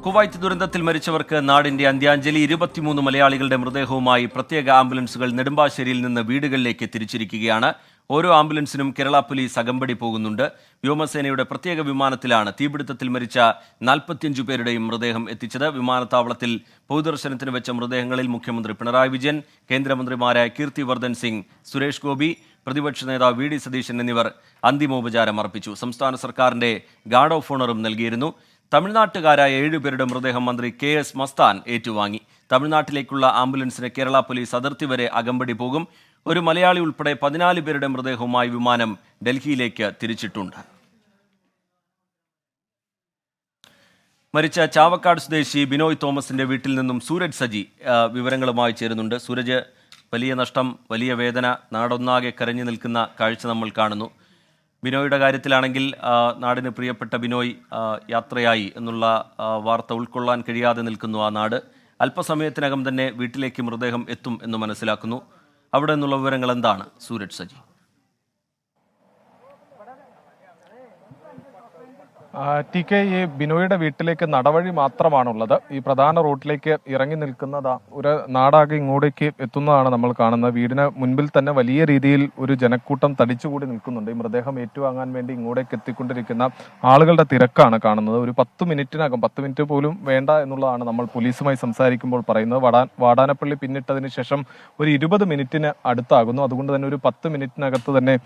Kuwait ദുരന്തത്തിൽ മരിച്ചവർക്ക് നാടിന്റെ അന്ത്യാഞ്ജലി. 23 മലയാളികളുടെ മൃതദേഹവുമായി പ്രത്യേക ആംബുലൻസുകൾ നെടുമ്പാശ്ശേരിയിൽ നിന്ന് വീടുകളിലേക്ക് തിരിച്ചിരിക്കുകയാണ്. ഓരോ ആംബുലൻസിനും കേരള പോലീസ് അകമ്പടി പോകുന്നുണ്ട്. വ്യോമസേനയുടെ പ്രത്യേക വിമാനത്തിലാണ് തീപിടുത്തത്തിൽ മരിച്ച 45 പേരുടെയും മൃതദേഹം എത്തിച്ചത്. വിമാനത്താവളത്തിൽ പൊതുദർശനത്തിന് വെച്ച മൃതദേഹങ്ങളിൽ മുഖ്യമന്ത്രി പിണറായി വിജയൻ, കേന്ദ്രമന്ത്രിമാരായ കീർത്തിവർദ്ധൻ സിംഗ്, സുരേഷ് ഗോപി, പ്രതിപക്ഷ നേതാവ് വി.ഡി. സതീശൻ എന്നിവർ അന്തിമോപചാരം അർപ്പിച്ചു. സംസ്ഥാന സർക്കാരിന്റെ ഗാർഡ് ഓഫ് ഓണറും നൽകിയിരുന്നു. തമിഴ്നാട്ടുകാരായ 7 പേരുടെ മൃതദേഹം മന്ത്രി കെ.എസ്. മസ്താൻ ഏറ്റുവാങ്ങി. തമിഴ്നാട്ടിലേക്കുള്ള ആംബുലൻസിന് കേരള പോലീസ് അതിർത്തി വരെ അകമ്പടി പോകും. ഒരു മലയാളി ഉൾപ്പെടെ 14 പേരുടെ മൃതദേഹവുമായി വിമാനം ഡൽഹിയിലേക്ക് തിരിച്ചിട്ടുണ്ട്. മരിച്ച ചാവക്കാട് സ്വദേശി ബിനോയ് തോമസിന്റെ വീട്ടിൽ നിന്നും സൂരജ് സജി വിവരങ്ങളുമായി ചേരുന്നുണ്ട്. സൂരജ്, വലിയ നഷ്ടം, വലിയ വേദന, നാടൊന്നാകെ കരഞ്ഞു നിൽക്കുന്ന കാഴ്ച നമ്മൾ കാണുന്നു. ബിനോയുടെ കാര്യത്തിലാണെങ്കിൽ നാടിന് പ്രിയപ്പെട്ട ബിനോയ് യാത്രയായി എന്നുള്ള വാർത്ത ഉൾക്കൊള്ളാൻ കഴിയാതെ നിൽക്കുന്നു ആ നാട്. അല്പസമയത്തിനകം തന്നെ വീട്ടിലേക്ക് മൃതദേഹം എത്തും എന്ന് മനസ്സിലാക്കുന്നു. അവിടെ നിന്നുള്ള വിവരങ്ങൾ എന്താണ് സൂരജ് സജി? ടി കെ, ഈ ബിനോയുടെ വീട്ടിലേക്ക് നടവഴി മാത്രമാണുള്ളത്. ഈ പ്രധാന റൂട്ടിലേക്ക് ഇറങ്ങി നിൽക്കുന്നത് ഒരു നാടാകെ ഇങ്ങോട്ടേക്ക് എത്തുന്നതാണ് നമ്മൾ കാണുന്നത്. വീടിന് മുൻപിൽ തന്നെ വലിയ രീതിയിൽ ഒരു ജനക്കൂട്ടം തടിച്ചുകൂടി നിൽക്കുന്നുണ്ട്. ഈ മൃതദേഹം ഏറ്റുവാങ്ങാൻ വേണ്ടി ഇങ്ങോട്ടേക്ക് എത്തിക്കൊണ്ടിരിക്കുന്ന ആളുകളുടെ തിരക്കാണ് കാണുന്നത്. ഒരു 10 മിനിറ്റിനകം, 10 മിനിറ്റ് പോലും വേണ്ട എന്നുള്ളതാണ് നമ്മൾ പോലീസുമായി സംസാരിക്കുമ്പോൾ പറയുന്നത്. വാടാനപ്പള്ളി പിന്നിട്ടതിന് ശേഷം ഒരു 20 മിനിറ്റിന് അടുത്താകുന്നു. അതുകൊണ്ട് തന്നെ ഒരു 10 മിനിറ്റിനകത്ത് തന്നെ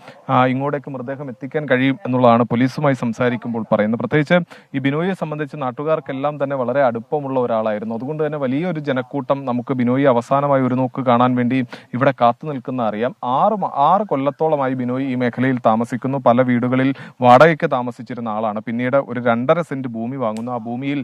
ഇങ്ങോട്ടേക്ക് മൃതദേഹം എത്തിക്കാൻ കഴിയും എന്നുള്ളതാണ് പോലീസുമായി സംസാരിക്കുമ്പോൾ പറയുന്നത്. പ്രത്യേകിച്ച് ഈ ബിനോയെ സംബന്ധിച്ച് നാട്ടുകാർക്കെല്ലാം തന്നെ വളരെ അടുപ്പമുള്ള ഒരാളായിരുന്നു. അതുകൊണ്ട് തന്നെ വലിയൊരു ജനക്കൂട്ടം നമുക്ക് ബിനോയെ അവസാനമായി ഒരു നോക്ക് കാണാൻ വേണ്ടി ഇവിടെ കാത്തു നിൽക്കുന്ന അറിയാം. 6 കൊല്ലത്തോളമായി ബിനോയ് ഈ മേഖലയിൽ താമസിക്കുന്നു. പല വീടുകളിൽ വാടകയ്ക്ക് താമസിച്ചിരുന്ന ആളാണ്. പിന്നീട് ഒരു 2.5 സെന്റ് ഭൂമി വാങ്ങുന്നു. ആ ഭൂമിയിൽ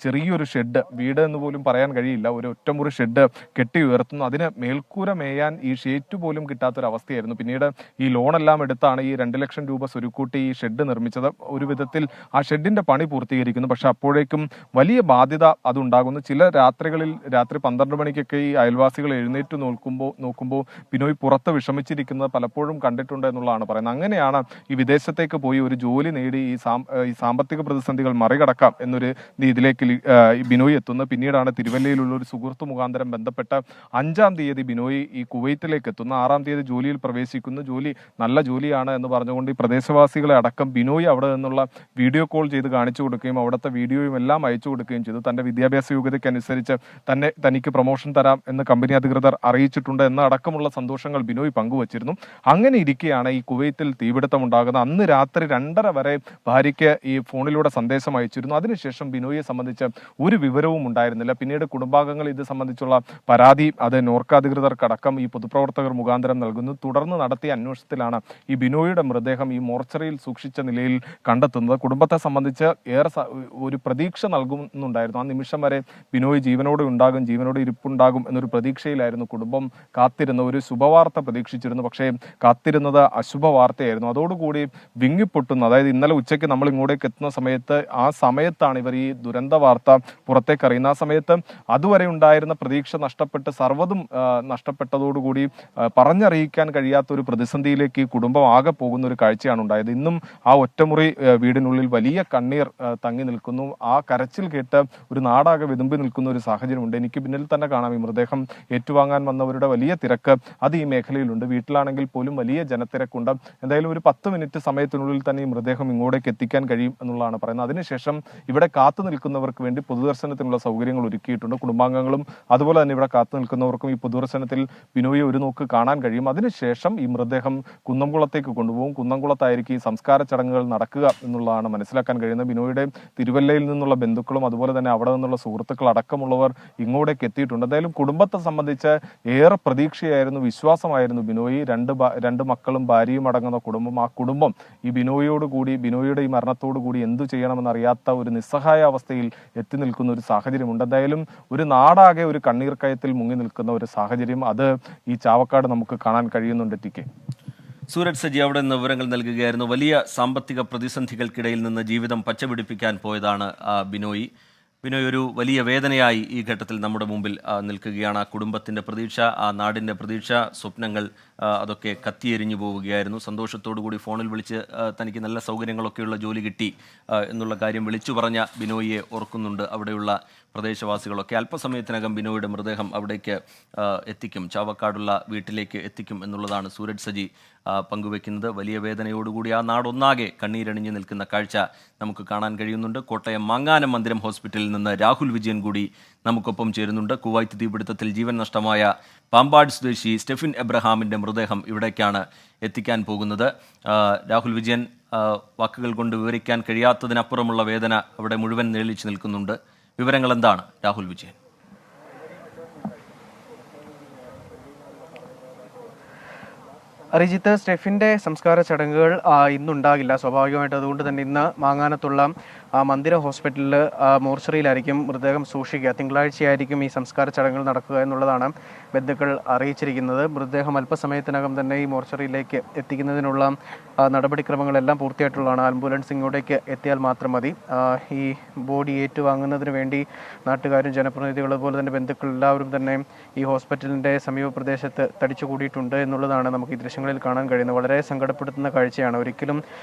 ചെറിയൊരു ഷെഡ്, വീട് എന്ന് പോലും പറയാൻ കഴിയില്ല, ഒരു ഒറ്റമുറി ഷെഡ് കെട്ടി ഉയർത്തുന്നു. അതിന് മേൽക്കൂര മേയാൻ ഈ ഷീറ്റ് പോലും കിട്ടാത്തൊരവസ്ഥയായിരുന്നു. പിന്നീട് ഈ ലോണെല്ലാം എടുത്താണ് ഈ 2 ലക്ഷം രൂപ സ്വരുക്കൂട്ടി ഈ ഷെഡ് നിർമ്മിച്ചത്. ഒരു വിധത്തിൽ ആ ഷെഡിന്റെ പണി പൂർത്തീകരിക്കുന്നു. പക്ഷെ അപ്പോഴേക്കും വലിയ ബാധ്യത അതുണ്ടാകുന്നു. ചില രാത്രികളിൽ, രാത്രി 12 മണിക്കൊക്കെ ഈ അയൽവാസികൾ എഴുന്നേറ്റ് നോക്കുമ്പോൾ ബിനോയ് പുറത്ത് വിഷമിച്ചിരിക്കുന്നത് പലപ്പോഴും കണ്ടിട്ടുണ്ട് എന്നുള്ളതാണ് പറയുന്നത്. അങ്ങനെയാണ് ഈ വിദേശത്തേക്ക് പോയി ഒരു ജോലി നേടി ഈ സാമ്പത്തിക പ്രതിസന്ധികൾ മറികടക്കാം എന്നൊരു രീതിയിലേക്ക് ബിനോയ് എത്തുന്നത്. പിന്നീടാണ് തിരുവല്ലയിലുള്ള ഒരു സുഹൃത്ത് മുഖാന്തരം ബന്ധപ്പെട്ട 5-ാം തീയതി ബിനോയ് ഈ കുവൈറ്റിലേക്ക് എത്തുന്നു. 6-ാം തീയതി ജോലിയിൽ പ്രവേശിക്കുന്നു. ജോലി നല്ല ജോലിയാണ് എന്ന് പറഞ്ഞുകൊണ്ട് ഈ പ്രദേശവാസികളെ അടക്കം ബിനോയ് അവിടെ നിന്നുള്ള വീഡിയോ കോൾ ചെയ്ത് കാണിച്ചു കൊടുക്കുകയും അവിടുത്തെ വീഡിയോയും എല്ലാം അയച്ചു കൊടുക്കുകയും ചെയ്തു. തന്റെ വിദ്യാഭ്യാസ യോഗ്യതയ്ക്കനുസരിച്ച് തനിക്ക് പ്രൊമോഷൻ തരാം എന്ന് കമ്പനി അധികൃതർ അറിയിച്ചിട്ടുണ്ട് എന്ന അടക്കമുള്ള സന്തോഷങ്ങൾ ബിനോയ് പങ്കുവച്ചിരുന്നു. അങ്ങനെ ഇരിക്കെയാണ് ഈ കുവൈത്തിൽ തീപിടുത്തം ഉണ്ടാകുന്നത്. അന്ന് രാത്രി 2:30 വരെ ഭാര്യയ്ക്ക് ഈ ഫോണിലൂടെ സന്ദേശം അയച്ചിരുന്നു. അതിനുശേഷം ബിനോയെ സംബന്ധിച്ച് ഒരു വിവരവും ഉണ്ടായിരുന്നില്ല. പിന്നീട് കുടുംബാംഗങ്ങൾ ഇത് സംബന്ധിച്ചുള്ള പരാതി അത് നോർക്ക അധികൃതർക്കടക്കം ഈ പൊതുപ്രവർത്തകർ മുഖാന്തരം നൽകുന്നു. തുടർന്ന് നടത്തിയ അന്വേഷണത്തിലാണ് ഈ ബിനോയുടെ മൃതദേഹം ഈ മോർച്ചറിയിൽ സൂക്ഷിച്ച നിലയിൽ കണ്ടെത്തുന്നത്. കുടുംബത്തെ സംബന്ധിച്ച് ഏറെ ഒരു പ്രതീക്ഷ നൽകുന്നുണ്ടായിരുന്നു. ആ നിമിഷം വരെ ബിനോയ് ജീവനോടെ ഇരിപ്പുണ്ടാകും എന്നൊരു പ്രതീക്ഷയിലായിരുന്നു കുടുംബം കാത്തിരുന്ന. ഒരു ശുഭവാർത്ത പ്രതീക്ഷിച്ചിരുന്നു. പക്ഷേ കാത്തിരുന്നത് അശുഭവാർത്തയായിരുന്നു. അതോടുകൂടി വിങ്ങിപ്പൊട്ടുന്നു. അതായത് ഇന്നലെ ഉച്ചയ്ക്ക് നമ്മൾ ഇങ്ങോട്ടേക്ക് എത്തുന്ന സമയത്ത്, ആ സമയത്താണ് ഇവർ ഈ ദുരന്ത വാർത്ത പുറത്തേക്ക് അറിയുന്നത്. ആ സമയത്ത് അതുവരെ ഉണ്ടായിരുന്ന പ്രതീക്ഷ നഷ്ടപ്പെട്ട് സർവ്വതും നഷ്ടപ്പെട്ടതോടുകൂടി പറഞ്ഞറിയിക്കാൻ കഴിയാത്ത ഒരു പ്രതിസന്ധിയിലേക്ക് ഈ കുടുംബം ആകെ പോകുന്ന ഒരു കാഴ്ചയാണ് ഉണ്ടായത്. ഇന്നും ആ ഒറ്റമുറി വീടിനുള്ളിൽ വലിയ കണ്ണീർ തങ്ങി നിൽക്കുന്നു. ആ കരച്ചിൽ കേട്ട് ഒരു നാടാകെ വിതുമ്പി നിൽക്കുന്ന ഒരു സാഹചര്യമുണ്ട്. എനിക്ക് പിന്നിൽ തന്നെ കാണാം ഈ മൃതദേഹം ഏറ്റുവാങ്ങാൻ വന്നവരുടെ വലിയ തിരക്ക് അത് ഈ മേഖലയിലുണ്ട്. വീട്ടിലാണെങ്കിൽ പോലും വലിയ ജനത്തിരക്കുണ്ട്. എന്തായാലും ഒരു 10 മിനിറ്റ് സമയത്തിനുള്ളിൽ തന്നെ ഈ മൃതദേഹം ഇങ്ങോട്ടേക്ക് എത്തിക്കാൻ കഴിയും എന്നുള്ളതാണ് പറയുന്നത്. അതിനുശേഷം ഇവിടെ കാത്തു നിൽക്കുന്നവർക്ക് വേണ്ടി പൊതുദർശനത്തിനുള്ള സൗകര്യങ്ങൾ ഒരുക്കിയിട്ടുണ്ട്. കുടുംബാംഗങ്ങളും അതുപോലെ തന്നെ ഇവിടെ കാത്തു നിൽക്കുന്നവർക്കും ഈ പൊതുദർശനത്തിൽ ബിനോയെ ഒരു നോക്ക് കാണാൻ കഴിയും. അതിനുശേഷം ഈ മൃതദേഹം കുന്നംകുളത്തേക്ക് കൊണ്ടുപോകും. കുന്നംകുളത്തായിരിക്കും ഈ സംസ്കാര ചടങ്ങുകൾ നടക്കുക എന്നുള്ളതാണ് മനസ്സിലാക്കാൻ കഴിയുന്നത്. ബിനോയുടെ തിരുവല്ലയിൽ നിന്നുള്ള ബന്ധുക്കളും അതുപോലെ തന്നെ അവിടെ നിന്നുള്ള സുഹൃത്തുക്കൾ അടക്കമുള്ളവർ ഇങ്ങോട്ടേക്ക് എത്തിയിട്ടുണ്ട്. എന്തായാലും കുടുംബത്തെ സംബന്ധിച്ച് ഏറെ പ്രതീക്ഷയായിരുന്നു, വിശ്വാസമായിരുന്നു ബിനോയ്. 2 മക്കളും ഭാര്യയും അടങ്ങുന്ന കുടുംബം. ആ കുടുംബം ഈ ബിനോയുടെ ഈ മരണത്തോടു കൂടി എന്തു ചെയ്യണമെന്നറിയാത്ത ഒരു നിസ്സഹായ അവസ്ഥയിൽ എത്തി നിൽക്കുന്ന ഒരു സാഹചര്യമുണ്ട്. എന്തായാലും ഒരു നാടാകെ ഒരു കണ്ണീർ കയത്തിൽ മുങ്ങി നിൽക്കുന്ന ഒരു സാഹചര്യം അത് ഈ ചാവക്കാട് നമുക്ക് കാണാൻ കഴിയുന്നുണ്ട്. ടി കെ, സൂരജ് സജി അവിടെ നിന്ന് വിവരങ്ങൾ നൽകുകയായിരുന്നു. വലിയ സാമ്പത്തിക പ്രതിസന്ധികൾക്കിടയിൽ നിന്ന് ജീവിതം പച്ചപിടിപ്പിക്കാൻ പോയതാണ് ബിനോയ്. ബിനോയ്, ഒരു വലിയ വേദനയായി ഈ ഘട്ടത്തിൽ നമ്മുടെ മുമ്പിൽ നിൽക്കുകയാണ്. ആ കുടുംബത്തിൻ്റെ പ്രതീക്ഷ, ആ നാടിൻ്റെ പ്രതീക്ഷ, സ്വപ്നങ്ങൾ അതൊക്കെ കത്തിയെരിഞ്ഞു പോവുകയായിരുന്നു. സന്തോഷത്തോടു കൂടി ഫോണിൽ വിളിച്ച് തനിക്ക് നല്ല സൗകര്യങ്ങളൊക്കെയുള്ള ജോലി കിട്ടി എന്നുള്ള കാര്യം വിളിച്ചു പറഞ്ഞ ബിനോയിയെ ഓർക്കുന്നുണ്ട് അവിടെയുള്ള പ്രദേശവാസികളൊക്കെ. അല്പസമയത്തിനകം ബിനോയുടെ മൃതദേഹം അവിടേക്ക് എത്തിക്കും, ചാവക്കാടുള്ള വീട്ടിലേക്ക് എത്തിക്കും എന്നുള്ളതാണ് സൂരജ് സജി പങ്കുവെക്കുന്നത്. വലിയ വേദനയോടുകൂടി ആ നാടൊന്നാകെ കണ്ണീരണിഞ്ഞു നിൽക്കുന്ന കാഴ്ച നമുക്ക് കാണാൻ കഴിയുന്നുണ്ട്. കോട്ടയം മാങ്ങാനം മന്ദിരം ഹോസ്പിറ്റലിൽ നിന്ന് രാഹുൽ വിജയൻ കൂടി നമുക്കൊപ്പം ചേരുന്നുണ്ട്. കുവൈത്ത് തീപിടുത്തത്തിൽ ജീവൻ നഷ്ടമായ പാമ്പാട് സ്വദേശി സ്റ്റെഫിൻ എബ്രഹാമിൻ്റെ മൃതദേഹം ഇവിടേക്കാണ് എത്തിക്കാൻ പോകുന്നത്. രാഹുൽ വിജയൻ, വാക്കുകൾ കൊണ്ട് വിവരിക്കാൻ കഴിയാത്തതിനപ്പുറമുള്ള വേദന അവിടെ മുഴുവൻ നിഴലിച്ചു നിൽക്കുന്നുണ്ട്. വിവരങ്ങൾ എന്താണ് രാഹുൽ വിജയൻ? അരിജിത്ത്, സ്റ്റെഫിൻ്റെ സംസ്കാര ചടങ്ങുകൾ ഇന്നുണ്ടാകില്ല സ്വാഭാവികമായിട്ട്. അതുകൊണ്ട് തന്നെ ഇന്ന് മാങ്ങാനത്തുള്ള മന്ദിര ഹോസ്പിറ്റലിൽ മോർച്ചറിയിലായിരിക്കും മൃതദേഹം സൂക്ഷിക്കുക. തിങ്കളാഴ്ചയായിരിക്കും ഈ സംസ്കാര ചടങ്ങുകൾ നടക്കുക എന്നുള്ളതാണ് ബന്ധുക്കൾ അറിയിച്ചിരിക്കുന്നത്. മൃതദേഹം അല്പസമയത്തിനകം തന്നെ ഈ മോർച്ചറിയിലേക്ക് എത്തിക്കുന്നതിനുള്ള നടപടിക്രമങ്ങളെല്ലാം പൂർത്തിയായിട്ടുള്ളതാണ്. ആംബുലൻസ് ഇങ്ങോട്ടേക്ക് എത്തിയാൽ മാത്രം മതി. ഈ ബോഡി ഏറ്റുവാങ്ങുന്നതിന് വേണ്ടി നാട്ടുകാരും ജനപ്രതിനിധികളും അതുപോലെ തന്നെ ബന്ധുക്കൾ എല്ലാവരും തന്നെ ഈ ഹോസ്പിറ്റലിൻ്റെ സമീപ പ്രദേശത്ത് തടിച്ചുകൂടിയിട്ടുണ്ട് എന്നുള്ളതാണ് നമുക്ക് ഈ ദൃശ്യങ്ങളിൽ കാണാൻ കഴിയുന്നത്. വളരെ സങ്കടപ്പെടുത്തുന്ന കാഴ്ചയാണ്. ഒരിക്കലും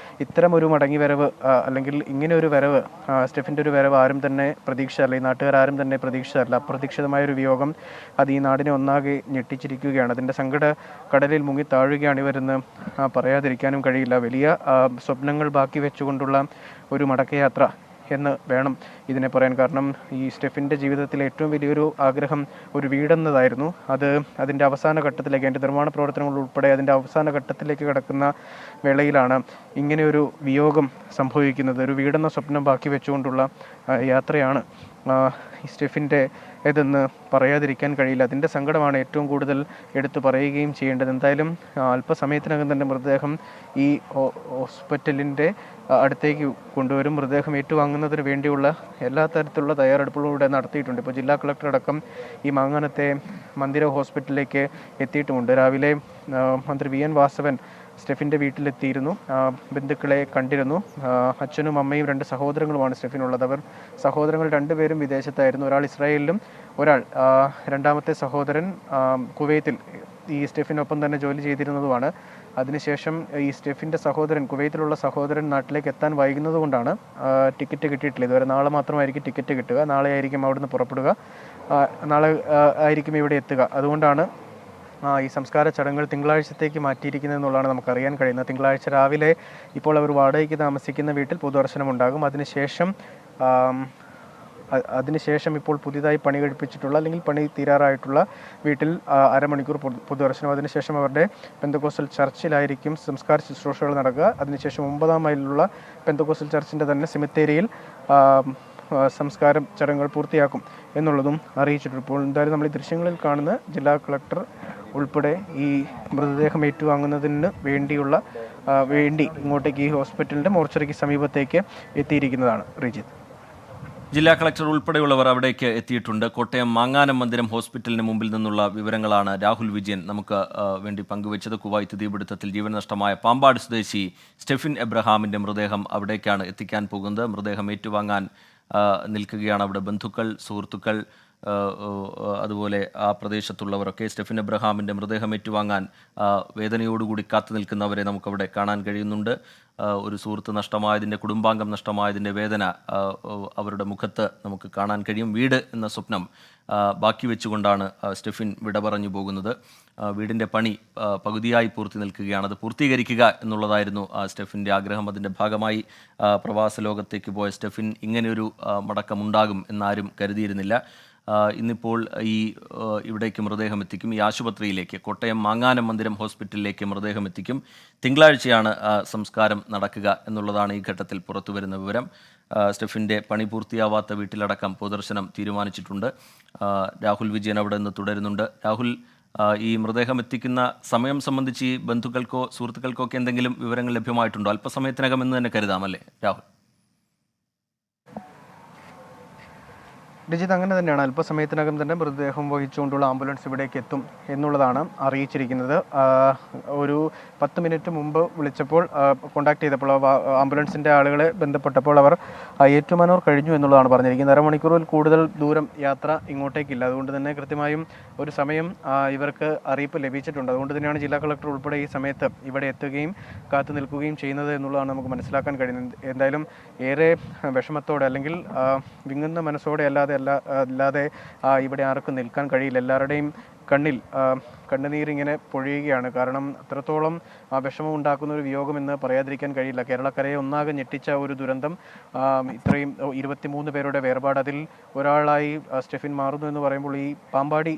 ഇത്തരം ഒരു മടങ്ങി വരവ് അല്ലെങ്കിൽ ഇങ്ങനെ ഒരു വരവ്, സ്റ്റെഫിൻ്റെ ഒരു വരവ് ആരും തന്നെ പ്രതീക്ഷിച്ചല്ല. ഈ നാട്ടുകാരും തന്നെ പ്രതീക്ഷിച്ചല്ല. അപ്രതീക്ഷിതമായൊരു വിയോഗം അത് ഈ നാടിനെ ഒന്നാകെ ഞെട്ടിച്ചിരിക്കുകയാണ്. അതിൻ്റെ സങ്കട കടലിൽ മുങ്ങി താഴുകയാണ് ഇവരെന്ന് പറയാതിരിക്കാനും കഴിയില്ല. വലിയ സ്വപ്നങ്ങൾ ബാക്കി വെച്ചുകൊണ്ടുള്ള ഒരു മടക്കയാത്ര എന്ന് വേണം ഇതിനെ പറയാൻ. കാരണം ഈ സ്റ്റെഫിൻ്റെ ജീവിതത്തിലെ ഏറ്റവും വലിയൊരു ആഗ്രഹം ഒരു വീടെന്നതായിരുന്നു. അതിൻ്റെ അവസാന ഘട്ടത്തിലേക്ക്, അതിൻ്റെ നിർമ്മാണ പ്രവർത്തനങ്ങൾ ഉൾപ്പെടെ അതിൻ്റെ അവസാന ഘട്ടത്തിലേക്ക് കിടക്കുന്ന വേളയിലാണ് ഇങ്ങനെയൊരു വിയോഗം സംഭവിക്കുന്നത്. ഒരു വീടെന്ന സ്വപ്നം ബാക്കി വെച്ചുകൊണ്ടുള്ള യാത്രയാണ് ഈ സ്റ്റെഫിൻ്റെ ഇതെന്ന് പറയാതിരിക്കാൻ കഴിയില്ല. അതിൻ്റെ സങ്കടമാണ് ഏറ്റവും കൂടുതൽ എടുത്തു പറയുകയും ചെയ്യേണ്ടത്. എന്തായാലും അല്പസമയത്തിനകം തന്നെ മൃതദേഹം ഈ ഹോസ്പിറ്റലിൻ്റെ അടുത്തേക്ക് കൊണ്ടുവരും. മൃതദേഹം ഏറ്റുവാങ്ങുന്നതിന് വേണ്ടിയുള്ള എല്ലാ തരത്തിലുള്ള തയ്യാറെടുപ്പുകളും ഇവിടെ നടത്തിയിട്ടുണ്ട്. ഇപ്പോൾ ജില്ലാ കളക്ടർ അടക്കം ഈ മാങ്ങാനത്തെ മന്ദിര ഹോസ്പിറ്റലിലേക്ക് എത്തിയിട്ടുമുണ്ട്. രാവിലെ മന്ത്രി വി എൻ വാസവൻ സ്റ്റെഫിൻ്റെ വീട്ടിലെത്തിയിരുന്നു. ബന്ധുക്കളെ കണ്ടിരുന്നു. അച്ഛനും അമ്മയും 2 സഹോദരങ്ങളുമാണ് സ്റ്റെഫിനുള്ളത്. സഹോദരങ്ങൾ 2 പേരും വിദേശത്തായിരുന്നു. ഒരാൾ ഇസ്രായേലിലും രണ്ടാമത്തെ സഹോദരൻ കുവൈത്തിൽ ഈ സ്റ്റെഫിനൊപ്പം തന്നെ ജോലി ചെയ്തിരുന്നതുമാണ്. അതിനുശേഷം ഈ സ്റ്റെഫിൻ്റെ സഹോദരൻ, കുവൈത്തിലുള്ള സഹോദരൻ നാട്ടിലേക്ക് എത്താൻ വൈകുന്നത് കൊണ്ടാണ് ടിക്കറ്റ് കിട്ടിയിട്ടില്ല. ഇതുവരെ നാളെ മാത്രമായിരിക്കും ടിക്കറ്റ് കിട്ടുക. നാളെ ആയിരിക്കും അവിടുന്ന് പുറപ്പെടുക. നാളെ ആയിരിക്കും ഇവിടെ എത്തുക. അതുകൊണ്ടാണ് ഈ സംസ്കാര ചടങ്ങുകൾ തിങ്കളാഴ്ചത്തേക്ക് മാറ്റിയിരിക്കുന്നത് എന്നുള്ളതാണ് നമുക്കറിയാൻ കഴിയുന്നത്. തിങ്കളാഴ്ച രാവിലെ ഇപ്പോൾ അവർ വാടകയ്ക്ക് താമസിക്കുന്ന വീട്ടിൽ പൊതുദർശനം ഉണ്ടാകും. അതിനുശേഷം ഇപ്പോൾ പുതിയതായി പണി കഴിപ്പിച്ചിട്ടുള്ള അല്ലെങ്കിൽ പണി തീരാറായിട്ടുള്ള വീട്ടിൽ അരമണിക്കൂർ പൊതുദർശനം. അതിനുശേഷം അവരുടെ പെന്തക്കോസ്റ്റൽ ചർച്ചിലായിരിക്കും സംസ്കാര ശുശ്രൂഷകൾ നടക്കുക. അതിനുശേഷം 9-ാം മൈലിലുള്ള പെന്തക്കോസ്റ്റൽ ചർച്ചിൻ്റെ തന്നെ സെമിത്തേരിയിൽ സംസ്കാരം ചടങ്ങുകൾ പൂർത്തിയാക്കും എന്നുള്ളതും അറിയിച്ചിട്ടുണ്ട്. ഇപ്പോൾ എന്തായാലും നമ്മൾ ഈ ദൃശ്യങ്ങളിൽ കാണുന്ന ജില്ലാ കളക്ടർ ഉൾപ്പെടെ ഈ മൃതദേഹം ഏറ്റുവാങ്ങുന്നതിന് വേണ്ടി ഇങ്ങോട്ടേക്ക് ഈ ഹോസ്പിറ്റലിൻ്റെ മോർച്ചറിക്ക് സമീപത്തേക്ക് എത്തിയിരിക്കുന്നതാണ്. റിജിത്ത്, ജില്ലാ കളക്ടർ ഉൾപ്പെടെയുള്ളവർ അവിടേക്ക് എത്തിയിട്ടുണ്ട്. കോട്ടയം മാങ്ങാനം മന്ദിരം ഹോസ്പിറ്റലിന് മുമ്പിൽ നിന്നുള്ള വിവരങ്ങളാണ് രാഹുൽ വിജയൻ നമുക്ക് വേണ്ടി പങ്കുവച്ചത്. കുവൈത്ത് തീപിടുത്തത്തിൽ ജീവൻ നഷ്ടമായ പാമ്പാട് സ്വദേശി സ്റ്റെഫിൻ എബ്രഹാമിൻ്റെ മൃതദേഹം അവിടേക്കാണ് എത്തിക്കാൻ പോകുന്നത്. മൃതദേഹം ഏറ്റുവാങ്ങാൻ നിൽക്കുകയാണ് അവിടെ ബന്ധുക്കൾ, സുഹൃത്തുക്കൾ, അതുപോലെ ആ പ്രദേശത്തുള്ളവരൊക്കെ. സ്റ്റെഫിൻ എബ്രഹാമിൻ്റെ മൃതദേഹം ഏറ്റുവാങ്ങാൻ വേദനയോടുകൂടി കാത്തു നിൽക്കുന്നവരെ നമുക്കവിടെ കാണാൻ കഴിയുന്നുണ്ട്. ഒരു സുഹൃത്ത് നഷ്ടമായതിൻ്റെ, കുടുംബാംഗം നഷ്ടമായതിൻ്റെ വേദന അവരുടെ മുഖത്ത് നമുക്ക് കാണാൻ കഴിയും. വീട് എന്ന സ്വപ്നം ബാക്കി വെച്ചുകൊണ്ടാണ് സ്റ്റെഫിൻ വിട പറഞ്ഞു പോകുന്നത്. വീടിൻ്റെ പണി പകുതിയായി പൂർത്തി നിൽക്കുകയാണ്. അത് പൂർത്തീകരിക്കുക എന്നുള്ളതായിരുന്നു സ്റ്റെഫിൻ്റെ ആഗ്രഹം. അതിൻ്റെ ഭാഗമായി പ്രവാസ ലോകത്തേക്ക് പോയ സ്റ്റെഫിൻ ഇങ്ങനെയൊരു മടക്കമുണ്ടാകും എന്നാരും കരുതിയിരുന്നില്ല. ഇന്നിപ്പോൾ ഇവിടേക്ക് മൃതദേഹം എത്തിക്കും. ഈ ആശുപത്രിയിലേക്ക്, കോട്ടയം മാങ്ങാനം മന്ദിരം ഹോസ്പിറ്റലിലേക്ക് മൃതദേഹം എത്തിക്കും. തിങ്കളാഴ്ചയാണ് സംസ്കാരം നടക്കുക എന്നുള്ളതാണ് ഈ ഘട്ടത്തിൽ പുറത്തുവരുന്ന വിവരം. സ്റ്റെഫിൻ്റെ പണി പൂർത്തിയാവാത്ത വീട്ടിലടക്കം പൊതുദർശനം തീരുമാനിച്ചിട്ടുണ്ട്. രാഹുൽ വിജയൻ അവിടെ നിന്ന് തുടരുന്നുണ്ട്. രാഹുൽ, ഈ മൃതദേഹം എത്തിക്കുന്ന സമയം സംബന്ധിച്ച് ബന്ധുക്കൾക്കോ സുഹൃത്തുക്കൾക്കോ ഒക്കെ എന്തെങ്കിലും വിവരങ്ങൾ ലഭ്യമായിട്ടുണ്ടോ? അല്പസമയത്തിനകം എന്ന് തന്നെ കരുതാം അല്ലേ രാഹുൽ? രജിത്, അങ്ങനെ തന്നെയാണ്. അല്പസമയത്തിനകം തന്നെ മൃതദേഹം വഹിച്ചുകൊണ്ടുള്ള ആംബുലൻസ് ഇവിടേക്ക് എത്തും എന്നുള്ളതാണ് അറിയിച്ചിരിക്കുന്നത്. ഒരു 10 മിനിറ്റ് മുമ്പ് വിളിച്ചപ്പോൾ കോൺടാക്ട് ചെയ്തപ്പോൾ ആംബുലൻസിൻ്റെ ആളുകളെ ബന്ധപ്പെട്ടപ്പോൾ അവർ ഏറ്റുമാനൂർ കഴിഞ്ഞു എന്നുള്ളതാണ് പറഞ്ഞിരിക്കുന്നത്. അരമണിക്കൂറിൽ കൂടുതൽ ദൂരം യാത്ര ഇങ്ങോട്ടേക്കില്ല. അതുകൊണ്ട് തന്നെ കൃത്യമായും ഒരു സമയം ഇവർക്ക് അറിയിപ്പ് ലഭിച്ചിട്ടുണ്ട്. അതുകൊണ്ട് തന്നെയാണ് ജില്ലാ കളക്ടർ ഉൾപ്പെടെ ഈ സമയത്ത് ഇവിടെ എത്തുകയും കാത്തു നിൽക്കുകയും ചെയ്യുന്നത് എന്നുള്ളതാണ് നമുക്ക് മനസ്സിലാക്കാൻ കഴിയുന്നത്. എന്തായാലും ഏറെ വിഷമത്തോടെ അല്ലെങ്കിൽ വിങ്ങുന്ന മനസ്സോടെ അല്ലാതെ ഇവിടെ ആർക്കും നിൽക്കാൻ കഴിയില്ല. എല്ലാവരുടെയും കണ്ണിൽ കണ്ണുനീരിങ്ങനെ പൊഴിയുകയാണ്. കാരണം അത്രത്തോളം വിഷമം ഉണ്ടാക്കുന്ന ഒരു വിയോഗം എന്ന് പറയാതിരിക്കാൻ കഴിയില്ല. കേരളക്കരയെ ഒന്നാകെ ഞെട്ടിച്ച ഒരു ദുരന്തം, ഇത്രയും 23 പേരുടെ വേർപാട്, അതിൽ ഒരാളായി സ്റ്റെഫിൻ മാറുന്നു എന്ന് പറയുമ്പോൾ ഈ പാമ്പാടി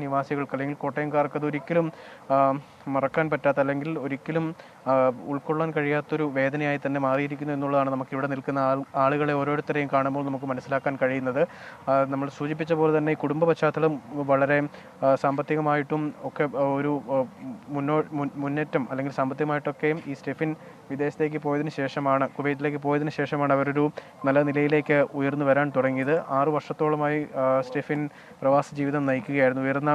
നിവാസികൾക്ക് അല്ലെങ്കിൽ കോട്ടയംകാർക്ക് അതൊരിക്കലും മറക്കാൻ പറ്റാത്ത അല്ലെങ്കിൽ ഒരിക്കലും ഉൾക്കൊള്ളാൻ കഴിയാത്തൊരു വേദനയായി തന്നെ മാറിയിരിക്കുന്നു എന്നുള്ളതാണ് നമുക്കിവിടെ നിൽക്കുന്ന ആളുകളെ ഓരോരുത്തരെയും കാണുമ്പോൾ നമുക്ക് മനസ്സിലാക്കാൻ കഴിയുന്നത്. നമ്മൾ സൂചിപ്പിച്ച പോലെ തന്നെ ഈ കുടുംബ പശ്ചാത്തലം വളരെ സാമ്പത്തികമായിട്ടും ഒക്കെ ഒരു മുന്നേറ്റം അല്ലെങ്കിൽ സാമ്പത്തികമായിട്ടൊക്കെയും ഈ സ്റ്റെഫിൻ വിദേശത്തേക്ക് പോയതിനു ശേഷമാണ്, കുവൈറ്റിലേക്ക് പോയതിനു ശേഷമാണ് അവരൊരു നല്ല നിലയിലേക്ക് ഉയർന്നു വരാൻ തുടങ്ങിയത്. 6 വർഷത്തോളമായി സ്റ്റെഫിൻ പ്രവാസ ജീവിതം നയിക്കുകയായിരുന്നു. ഉയർന്ന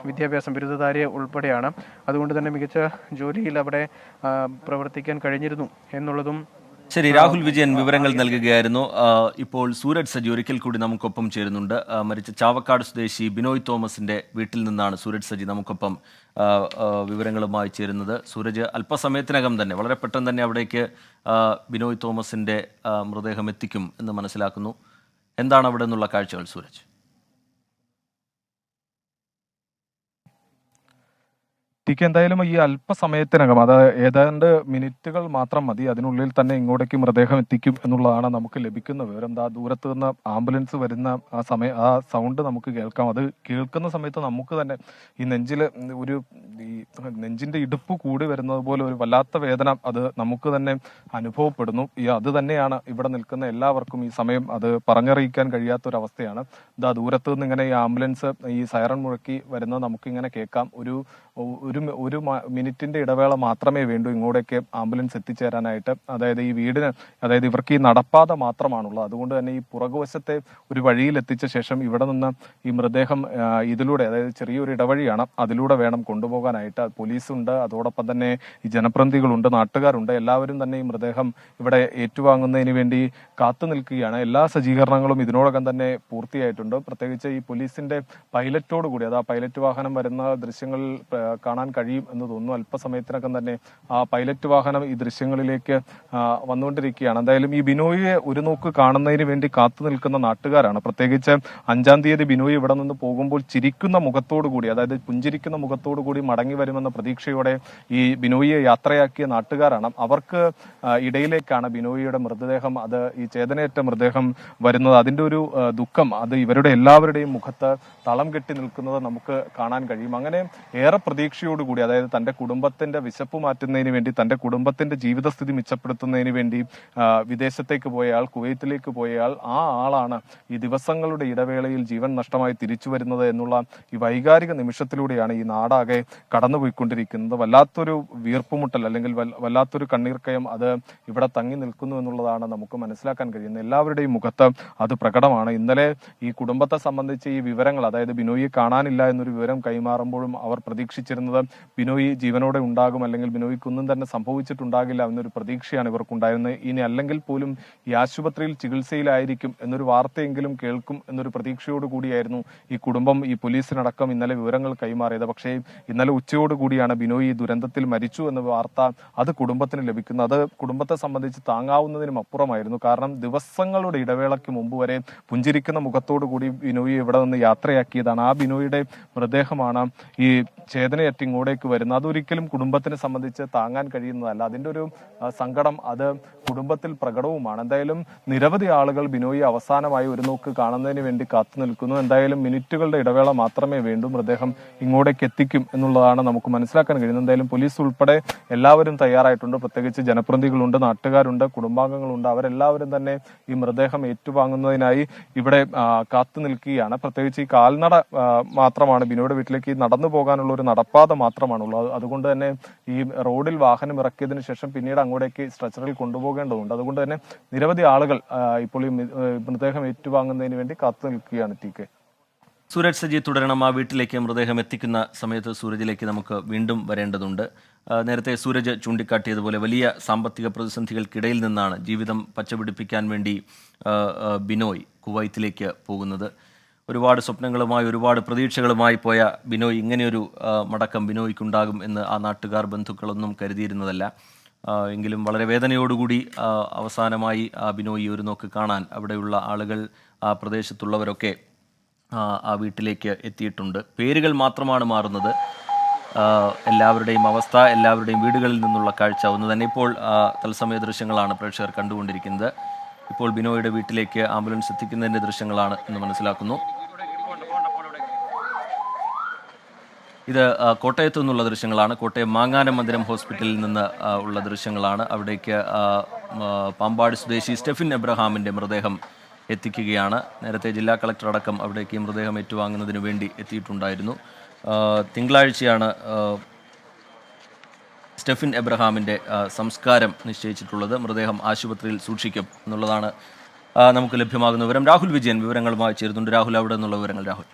വിദ്യാഭ്യാസം, ബിരുദധാരി ഉൾപ്പെടെയാണ്. അതുകൊണ്ട് തന്നെ മികച്ച ജോലിയിൽ അവിടെ പ്രവർത്തിക്കാൻ കഴിഞ്ഞിരുന്നു എന്നുള്ളതും. ശരി, രാഹുൽ വിജയൻ വിവരങ്ങൾ നൽകുകയായിരുന്നു. ഇപ്പോൾ സൂരജ് സജി ഒരിക്കൽ കൂടി നമുക്കൊപ്പം ചേരുന്നുണ്ട്. മരിച്ച ചാവക്കാട് സ്വദേശി ബിനോയ് തോമസിന്റെ വീട്ടിൽ നിന്നാണ് സൂരജ് സജി നമുക്കൊപ്പം വിവരങ്ങളുമായി ചേരുന്നത്. സൂരജ്, അല്പസമയത്തിനകം തന്നെ, വളരെ പെട്ടെന്ന് തന്നെ അവിടേക്ക് ബിനോയ് തോമസിന്റെ മൃതദേഹം എത്തിക്കും എന്ന് മനസ്സിലാക്കുന്നു. എന്താണ് അവിടെ നിന്നുള്ള കാഴ്ചകൾ സൂരജ്? എന്തായാലും ഈ അല്പസമയത്തിനകം, അത് ഏതാണ്ട് മിനിറ്റുകൾ മാത്രം മതി, അതിനുള്ളിൽ തന്നെ ഇങ്ങോട്ടേക്ക് മൃതദേഹം എത്തിക്കും എന്നുള്ളതാണ് നമുക്ക് ലഭിക്കുന്ന വിവരം. ദൂരത്ത് നിന്ന് ആംബുലൻസ് വരുന്ന ആ സൗണ്ട് നമുക്ക് കേൾക്കാം. അത് കേൾക്കുന്ന സമയത്ത് നമുക്ക് തന്നെ ഈ നെഞ്ചിന്റെ ഇടുപ്പ് കൂടി വരുന്നത് പോലെ ഒരു വല്ലാത്ത വേദന അത് നമുക്ക് തന്നെ അനുഭവപ്പെടുന്നു. അത് തന്നെയാണ് ഇവിടെ നിൽക്കുന്ന എല്ലാവർക്കും ഈ സമയം അത് പറഞ്ഞറിയിക്കാൻ കഴിയാത്തൊരവസ്ഥയാണ്. ദൂരത്ത് നിന്ന് ഇങ്ങനെ ഈ ആംബുലൻസ് ഈ സൈറൺ മുഴക്കി വരുന്നത് നമുക്കിങ്ങനെ കേൾക്കാം. ഒരു മിനിറ്റിന്റെ ഇടവേള മാത്രമേ വേണ്ടൂ ഇങ്ങോട്ടേക്ക് ആംബുലൻസ് എത്തിച്ചേരാനായിട്ട്. അതായത് ഇവർക്ക് ഈ നടപ്പാത മാത്രമാണുള്ളത്. അതുകൊണ്ട് തന്നെ ഈ പുറകുവശത്തെ ഒരു വഴിയിൽ എത്തിച്ച ശേഷം ഇവിടെ നിന്ന് ഈ മൃതദേഹം ഇതിലൂടെ, അതായത് ചെറിയൊരു ഇടവഴിയാണ്, അതിലൂടെ വേണം കൊണ്ടുപോകാനായിട്ട്. പോലീസുണ്ട്, അതോടൊപ്പം തന്നെ ഈ ജനപ്രതിനിധികളുണ്ട്, നാട്ടുകാരുണ്ട്. എല്ലാവരും തന്നെ ഈ മൃതദേഹം ഇവിടെ ഏറ്റുവാങ്ങുന്നതിന് വേണ്ടി കാത്തു നിൽക്കുകയാണ്. എല്ലാ സജ്ജീകരണങ്ങളും ഇതിനോടകം തന്നെ പൂർത്തിയായിട്ടുണ്ട്. പ്രത്യേകിച്ച് ഈ പോലീസിന്റെ പൈലറ്റോട് കൂടി, അത് ആ പൈലറ്റ് വാഹനം വരുന്ന ദൃശ്യങ്ങൾ കാണാൻ കഴിയും എന്ന് തോന്നുന്നു. അല്പസമയത്തിനകം തന്നെ ആ പൈലറ്റ് വാഹനം ഈ ദൃശ്യങ്ങളിലേക്ക് വന്നുകൊണ്ടിരിക്കുകയാണ്. എന്തായാലും ഈ ബിനോയിയെ ഒരു നോക്ക് കാണുന്നതിന് വേണ്ടി കാത്തു നിൽക്കുന്ന നാട്ടുകാരാണ്. പ്രത്യേകിച്ച് 5-ാം തീയതി ബിനോയ് ഇവിടെ നിന്ന് പോകുമ്പോൾ ചിരിക്കുന്ന മുഖത്തോടു കൂടി, അതായത് പുഞ്ചിരിക്കുന്ന മുഖത്തോടു കൂടി മടങ്ങി വരുമെന്ന പ്രതീക്ഷയോടെ ഈ ബിനോയിയെ യാത്രയാക്കിയ നാട്ടുകാരാണ്. അവർക്ക് ഇടയിലേക്കാണ് ബിനോയിയുടെ മൃതദേഹം, അത് ഈ ചേതനയേറ്റ മൃതദേഹം വരുന്നത്. അതിന്റെ ഒരു ദുഃഖം അത് ഇവരുടെ എല്ലാവരുടെയും മുഖത്ത് തളം കെട്ടി നിൽക്കുന്നത് നമുക്ക് കാണാൻ കഴിയും. അങ്ങനെ ഏറെ പ്രതീക്ഷയോടുകൂടി, അതായത് തന്റെ കുടുംബത്തിന്റെ വിശപ്പ് മാറ്റുന്നതിന് വേണ്ടി, തന്റെ കുടുംബത്തിന്റെ ജീവിതസ്ഥിതി മെച്ചപ്പെടുത്തുന്നതിന് വേണ്ടി വിദേശത്തേക്ക് പോയയാൾ, കുവൈറ്റിലേക്ക് പോയയാൾ, ആ ആളാണ് ഈ ദിവസങ്ങളുടെ ഇടവേളയിൽ ജീവൻ നഷ്ടമായി തിരിച്ചു വരുന്നത് എന്നുള്ള ഈ വൈകാരിക നിമിഷത്തിലൂടെയാണ് ഈ നാടാകെ കടന്നുപോയിക്കൊണ്ടിരിക്കുന്നത്. വല്ലാത്തൊരു വീർപ്പുമുട്ടൽ അല്ലെങ്കിൽ വല്ലാത്തൊരു കണ്ണീർക്കയം അത് ഇവിടെ തങ്ങി നിൽക്കുന്നു എന്നുള്ളതാണ് നമുക്ക് മനസ്സിലാക്കാൻ കഴിയുന്നത്. എല്ലാവരുടെയും മുഖത്ത് അത് പ്രകടമാണ്. ഇന്നലെ ഈ കുടുംബത്തെ സംബന്ധിച്ച് ഈ വിവരങ്ങൾ, അതായത് ബിനോയിയെ കാണാനില്ല എന്നൊരു വിവരം കൈമാറുമ്പോഴും അവർ പ്രതീക്ഷിച്ചിരുന്നത് ബിനോയ് ജീവനോടെ ഉണ്ടാകും, അല്ലെങ്കിൽ ബിനോയ്ക്കൊന്നും തന്നെ സംഭവിച്ചിട്ടുണ്ടാകില്ല എന്നൊരു പ്രതീക്ഷയാണ് ഇവർക്കുണ്ടായിരുന്നത്. ഇനി അല്ലെങ്കിൽ പോലും ഈ ആശുപത്രിയിൽ ചികിത്സയിലായിരിക്കും എന്നൊരു വാർത്തയെങ്കിലും കേൾക്കും എന്നൊരു പ്രതീക്ഷയോടുകൂടിയായിരുന്നു ഈ കുടുംബം ഈ പോലീസിനടക്കം ഇന്നലെ വിവരങ്ങൾ കൈമാറിയത്. പക്ഷേ ഇന്നലെ ഉച്ചയോടുകൂടിയാണ് ബിനോയ് ഈ ദുരന്തത്തിൽ മരിച്ചു എന്ന വാർത്ത അത് കുടുംബത്തിന് ലഭിക്കുന്നത്. അത് കുടുംബത്തെ സംബന്ധിച്ച് താങ്ങാവുന്നതിനും അപ്പുറമായിരുന്നു. കാരണം ദിവസങ്ങളുടെ ഇടവേളയ്ക്ക് മുമ്പ് വരെ പുഞ്ചിരിക്കുന്ന മുഖത്തോടു കൂടി ബിനോയ് ഇവിടെ നിന്ന് യാത്രയാക്കിയതാണ്. ആ ബിനോയുടെ മൃതദേഹമാണ് ഈ ചേതനയറ്റ് ഇങ്ങോട്ടേക്ക് വരുന്നത്. അതൊരിക്കലും കുടുംബത്തിനെ സംബന്ധിച്ച് താങ്ങാൻ കഴിയുന്നതല്ല. അതിന്റെ ഒരു സങ്കടം അത് കുടുംബത്തിൽ പ്രകടവുമാണ്. എന്തായാലും നിരവധി ആളുകൾ ബിനോയി അവസാനമായി ഒരു നോക്ക് കാണുന്നതിന് വേണ്ടി കാത്തു നിൽക്കുന്നു. എന്തായാലും മിനിറ്റുകളുടെ ഇടവേള മാത്രമേ വേണ്ടൂ, മൃതദേഹം ഇങ്ങോട്ടേക്ക് എത്തിക്കും എന്നുള്ളതാണ് നമുക്ക് മനസ്സിലാക്കാൻ കഴിയുന്നത്. എന്തായാലും പോലീസ് ഉൾപ്പെടെ എല്ലാവരും തയ്യാറായിട്ടുണ്ട്. പ്രത്യേകിച്ച് ജനപ്രതിനിധികളുണ്ട്, നാട്ടുകാരുണ്ട്, കുടുംബാംഗങ്ങളുണ്ട്. അവരെല്ലാവരും തന്നെ ഈ മൃതദേഹം ഏറ്റുവാങ്ങുന്നതിനായി ഇവിടെ കാത്തു നിൽക്കുകയാണ്. പ്രത്യേകിച്ച് ഈ കാൽനട മാത്രമാണ് ബിനോയുടെ വീട്ടിലേക്ക് നടന്നു പോകാനുള്ള ഒരു നടപ്പാത മാത്രമാണുള്ളത്. അതുകൊണ്ട് തന്നെ ഈ റോഡിൽ വാഹനം ഇറക്കിയതിനു ശേഷം പിന്നീട് അങ്ങോട്ടേക്ക് സ്ട്രെച്ചറിൽ കൊണ്ടുപോകേണ്ടതുണ്ട്. അതുകൊണ്ട് തന്നെ നിരവധി ആളുകൾ ഇപ്പോൾ ഈ മൃതദേഹം ഏറ്റുവാങ്ങുന്നതിന് വേണ്ടി കാത്തു നിൽക്കുകയാണ്. TK സൂരജ് സജി തുടരണം. ആ വീട്ടിലേക്ക് മൃതദേഹം എത്തിക്കുന്ന സമയത്ത് സൂരജിലേക്ക് നമുക്ക് വീണ്ടും വരേണ്ടതുണ്ട്. നേരത്തെ സൂരജ് ചൂണ്ടിക്കാട്ടിയതുപോലെ വലിയ സാമ്പത്തിക പ്രതിസന്ധികൾക്കിടയിൽ നിന്നാണ് ജീവിതം പച്ചപിടിപ്പിക്കാൻ വേണ്ടി ബിനോയ് കുവൈത്തിലേക്ക് പോകുന്നത്. ഒരുപാട് സ്വപ്നങ്ങളുമായി ഒരുപാട് പ്രതീക്ഷകളുമായി പോയ ബിനോയ് ഇങ്ങനെയൊരു മടക്കം ബിനോയ്ക്കുണ്ടാകും എന്ന് ആ നാട്ടുകാർ ബന്ധുക്കളൊന്നും കരുതിയിരുന്നതല്ല. എങ്കിലും വളരെ വേദനയോടുകൂടി അവസാനമായി ആ ബിനോയ് ഒരു നോക്ക് കാണാൻ അവിടെയുള്ള ആളുകൾ, ആ പ്രദേശത്തുള്ളവരൊക്കെ ആ വീട്ടിലേക്ക് എത്തിയിട്ടുണ്ട്. പേരുകൾ മാത്രമാണ് മാറുന്നത്. എല്ലാവരുടെയും അവസ്ഥ, എല്ലാവരുടെയും വീടുകളിൽ നിന്നുള്ള കാഴ്ച ഒന്ന് തന്നെ. ഇപ്പോൾ തത്സമയ ദൃശ്യങ്ങളാണ് പ്രേക്ഷകർ കണ്ടുകൊണ്ടിരിക്കുന്നത്. ഇപ്പോൾ ബിനോയുടെ വീട്ടിലേക്ക് ആംബുലൻസ് എത്തിക്കുന്നതിൻ്റെ ദൃശ്യങ്ങളാണ് എന്ന് മനസ്സിലാക്കുന്നു. ഇത് കോട്ടയത്തു നിന്നുള്ള ദൃശ്യങ്ങളാണ്. കോട്ടയം മാങ്ങാനം മന്ദിരം ഹോസ്പിറ്റലിൽ നിന്ന് ഉള്ള ദൃശ്യങ്ങളാണ്. അവിടേക്ക് പാമ്പാട് സ്വദേശി സ്റ്റെഫിൻ എബ്രഹാമിൻ്റെ മൃതദേഹം എത്തിക്കുകയാണ്. നേരത്തെ ജില്ലാ കളക്ടർ അടക്കം അവിടേക്ക് മൃതദേഹം ഏറ്റുവാങ്ങുന്നതിന് വേണ്ടി എത്തിയിട്ടുണ്ടായിരുന്നു. തിങ്കളാഴ്ചയാണ് സ്റ്റെഫിൻ എബ്രഹാമിൻ്റെ സംസ്കാരം നിശ്ചയിച്ചിട്ടുള്ളത്. മൃതദേഹം ആശുപത്രിയിൽ സൂക്ഷിക്കും എന്നുള്ളതാണ് നമുക്ക് ലഭ്യമാകുന്ന വിവരം. രാഹുൽ വിജയൻ വിവരങ്ങളുമായി ചേരുന്നുണ്ട്. രാഹുൽ, അവിടെ നിന്നുള്ള വിവരങ്ങൾ. രാഹുൽ.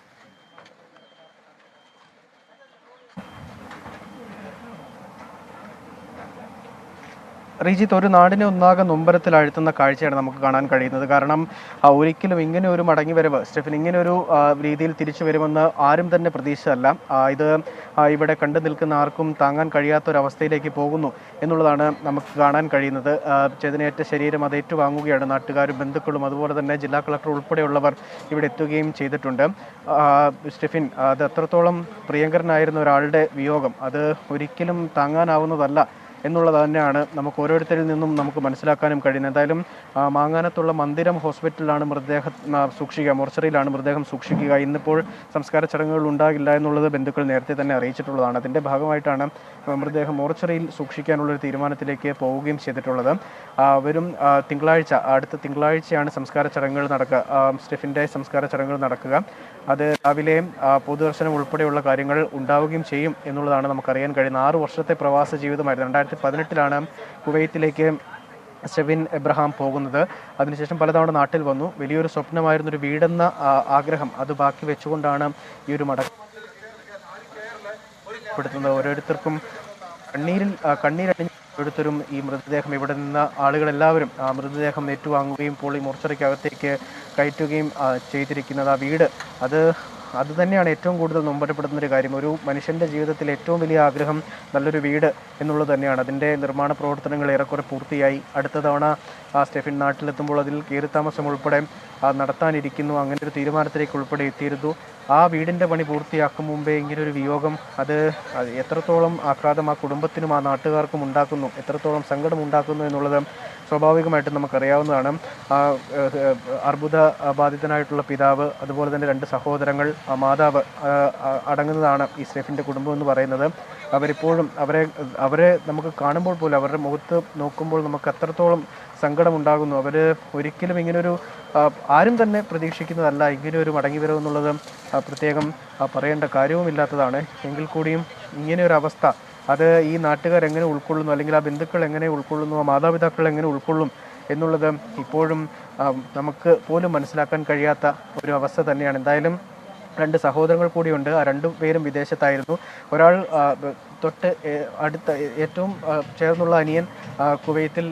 റീജിത്ത്, ഒരു നാടിനെ ഒന്നാകെ നൊമ്പരത്തിൽ അഴുത്തുന്ന കാഴ്ചയാണ് നമുക്ക് കാണാൻ കഴിയുന്നത്. കാരണം ഒരിക്കലും ഇങ്ങനെ ഒരു മടങ്ങിവരവ്, സ്റ്റെഫിൻ ഇങ്ങനെ ഒരു രീതിയിൽ തിരിച്ചു വരുമെന്ന് ആരും തന്നെ പ്രതീക്ഷിച്ചതല്ല. ഇത് ഇവിടെ കണ്ടു നിൽക്കുന്ന ആർക്കും താങ്ങാൻ കഴിയാത്തൊരവസ്ഥയിലേക്ക് പോകുന്നു എന്നുള്ളതാണ് നമുക്ക് കാണാൻ കഴിയുന്നത്. ചേതനയേറ്റ ശരീരം അത് ഏറ്റുവാങ്ങുകയാണ് നാട്ടുകാരും ബന്ധുക്കളും, അതുപോലെ തന്നെ ജില്ലാ കളക്ടർ ഉൾപ്പെടെയുള്ളവർ ഇവിടെ എത്തുകയും ചെയ്തിട്ടുണ്ട്. സ്റ്റെഫിൻ, അത് അത്രത്തോളം പ്രിയങ്കരനായിരുന്ന ഒരാളുടെ വിയോഗം അത് ഒരിക്കലും താങ്ങാനാവുന്നതല്ല എന്നുള്ളത് തന്നെയാണ് നമുക്ക് ഓരോരുത്തരിൽ നിന്നും നമുക്ക് മനസ്സിലാക്കാനും കഴിയുന്നത്. എന്തായാലും മാങ്ങാനത്തുള്ള മന്ദിരം ഹോസ്പിറ്റലിലാണ് മൃതദേഹം സൂക്ഷിക്കുക, മോർച്ചറിയിലാണ് മൃതദേഹം സൂക്ഷിക്കുക. ഇന്നിപ്പോൾ സംസ്കാര ചടങ്ങുകൾ ഉണ്ടാകില്ല എന്നുള്ളത് ബന്ധുക്കൾ നേരത്തെ തന്നെ അറിയിച്ചിട്ടുള്ളതാണ്. അതിൻ്റെ ഭാഗമായിട്ടാണ് മൃതദേഹം മോർച്ചറിയിൽ സൂക്ഷിക്കാനുള്ളൊരു തീരുമാനത്തിലേക്ക് പോവുകയും ചെയ്തിട്ടുള്ളത്. വരും തിങ്കളാഴ്ച, അടുത്ത തിങ്കളാഴ്ചയാണ് സംസ്കാര ചടങ്ങുകൾ നടക്കുക, സ്റ്റെഫിൻ്റെ സംസ്കാര ചടങ്ങുകൾ നടക്കുക. അത് രാവിലെ പൊതുദർശനം ഉൾപ്പെടെയുള്ള കാര്യങ്ങൾ ഉണ്ടാവുകയും ചെയ്യും എന്നുള്ളതാണ് നമുക്കറിയാൻ കഴിയുന്നത്. 6 വർഷത്തെ പ്രവാസ ജീവിതമായിരുന്നു. 2018 കുവൈത്തിലേക്ക് സ്റ്റെഫിൻ എബ്രഹാം പോകുന്നത്. അതിനുശേഷം പലതവണ നാട്ടിൽ വന്നു. വലിയൊരു സ്വപ്നമായിരുന്നൊരു വീടെന്ന ആഗ്രഹം അത് ബാക്കി വെച്ചുകൊണ്ടാണ് ഈ ഒരു മടക്കപ്പെടുത്തുന്നത്. ഓരോരുത്തർക്കും കണ്ണീരണിഞ്ഞ് ഓരോരുത്തരും ഈ മൃതദേഹം, ഇവിടെ നിന്ന് ആളുകളെല്ലാവരും ആ മൃതദേഹം ഏറ്റുവാങ്ങുകയും ഇപ്പോൾ ഈ മോർച്ചറിക്കകത്തേക്ക് കയറ്റുകയും ചെയ്തിരിക്കുന്നത്. ആ വീട് അത് തന്നെയാണ് ഏറ്റവും കൂടുതൽ നൊമ്പരപ്പെടുന്നൊരു കാര്യം. ഒരു മനുഷ്യൻ്റെ ജീവിതത്തിൽ ഏറ്റവും വലിയ ആഗ്രഹം നല്ലൊരു വീട് എന്നുള്ളത് തന്നെയാണ്. അതിൻ്റെ നിർമ്മാണ പ്രവർത്തനങ്ങൾ ഏറെക്കുറെ പൂർത്തിയായി. അടുത്ത തവണ സ്റ്റെഫിൻ നാട്ടിലെത്തുമ്പോൾ അതിൽ കയറിത്താമസം ഉൾപ്പെടെ നടത്താനിരിക്കുന്നു. അങ്ങനെ ഒരു തീരുമാനത്തിലേക്ക് ഉൾപ്പെടെ എത്തിയിരുന്നു. ആ വീടിൻ്റെ പണി പൂർത്തിയാക്കും മുമ്പേ ഇങ്ങനൊരു വിയോഗം അത് എത്രത്തോളം ആഘാതം ആ കുടുംബത്തിനും ആ നാട്ടുകാർക്കും ഉണ്ടാക്കുന്നു, എത്രത്തോളം സങ്കടം ഉണ്ടാക്കുന്നു എന്നുള്ളത് സ്വാഭാവികമായിട്ടും നമുക്കറിയാവുന്നതാണ്. അർബുദ ബാധിതനായിട്ടുള്ള പിതാവ്, അതുപോലെ തന്നെ 2 സഹോദരങ്ങൾ, മാതാവ് അടങ്ങുന്നതാണ് ഈ സ്റ്റെഫിൻ്റെ കുടുംബം എന്ന് പറയുന്നത്. അവരിപ്പോഴും അവരെ നമുക്ക് കാണുമ്പോൾ പോലും അവരുടെ മുഖത്ത് നോക്കുമ്പോൾ നമുക്ക് അത്രത്തോളം സങ്കടമുണ്ടാകുന്നു. അവർ ഒരിക്കലും ഇങ്ങനൊരു ആരും തന്നെ പ്രതീക്ഷിക്കുന്നതല്ല ഇങ്ങനെയൊരു മടങ്ങിവരവ് എന്നുള്ളത്. പ്രത്യേകം പറയേണ്ട കാര്യവുമില്ലാത്തതാണ്. എങ്കിൽ കൂടിയും ഇങ്ങനെയൊരു അവസ്ഥ അത് ഈ നാട്ടുകാർ എങ്ങനെ ഉൾക്കൊള്ളുന്നു, അല്ലെങ്കിൽ ആ ബന്ധുക്കൾ എങ്ങനെ ഉൾക്കൊള്ളുന്നു, ആ മാതാപിതാക്കൾ എങ്ങനെ ഉൾക്കൊള്ളും എന്നുള്ളത് ഇപ്പോഴും നമുക്ക് പോലും മനസ്സിലാക്കാൻ കഴിയാത്ത ഒരു അവസ്ഥ തന്നെയാണ്. എന്തായാലും 2 സഹോദരങ്ങൾ കൂടിയുണ്ട്. ആ 2 പേരും വിദേശത്തായിരുന്നു. ഒരാൾ തൊട്ട് അടുത്ത ഏറ്റവും ചേർന്നുള്ള അനിയൻ കുവൈത്തിൽ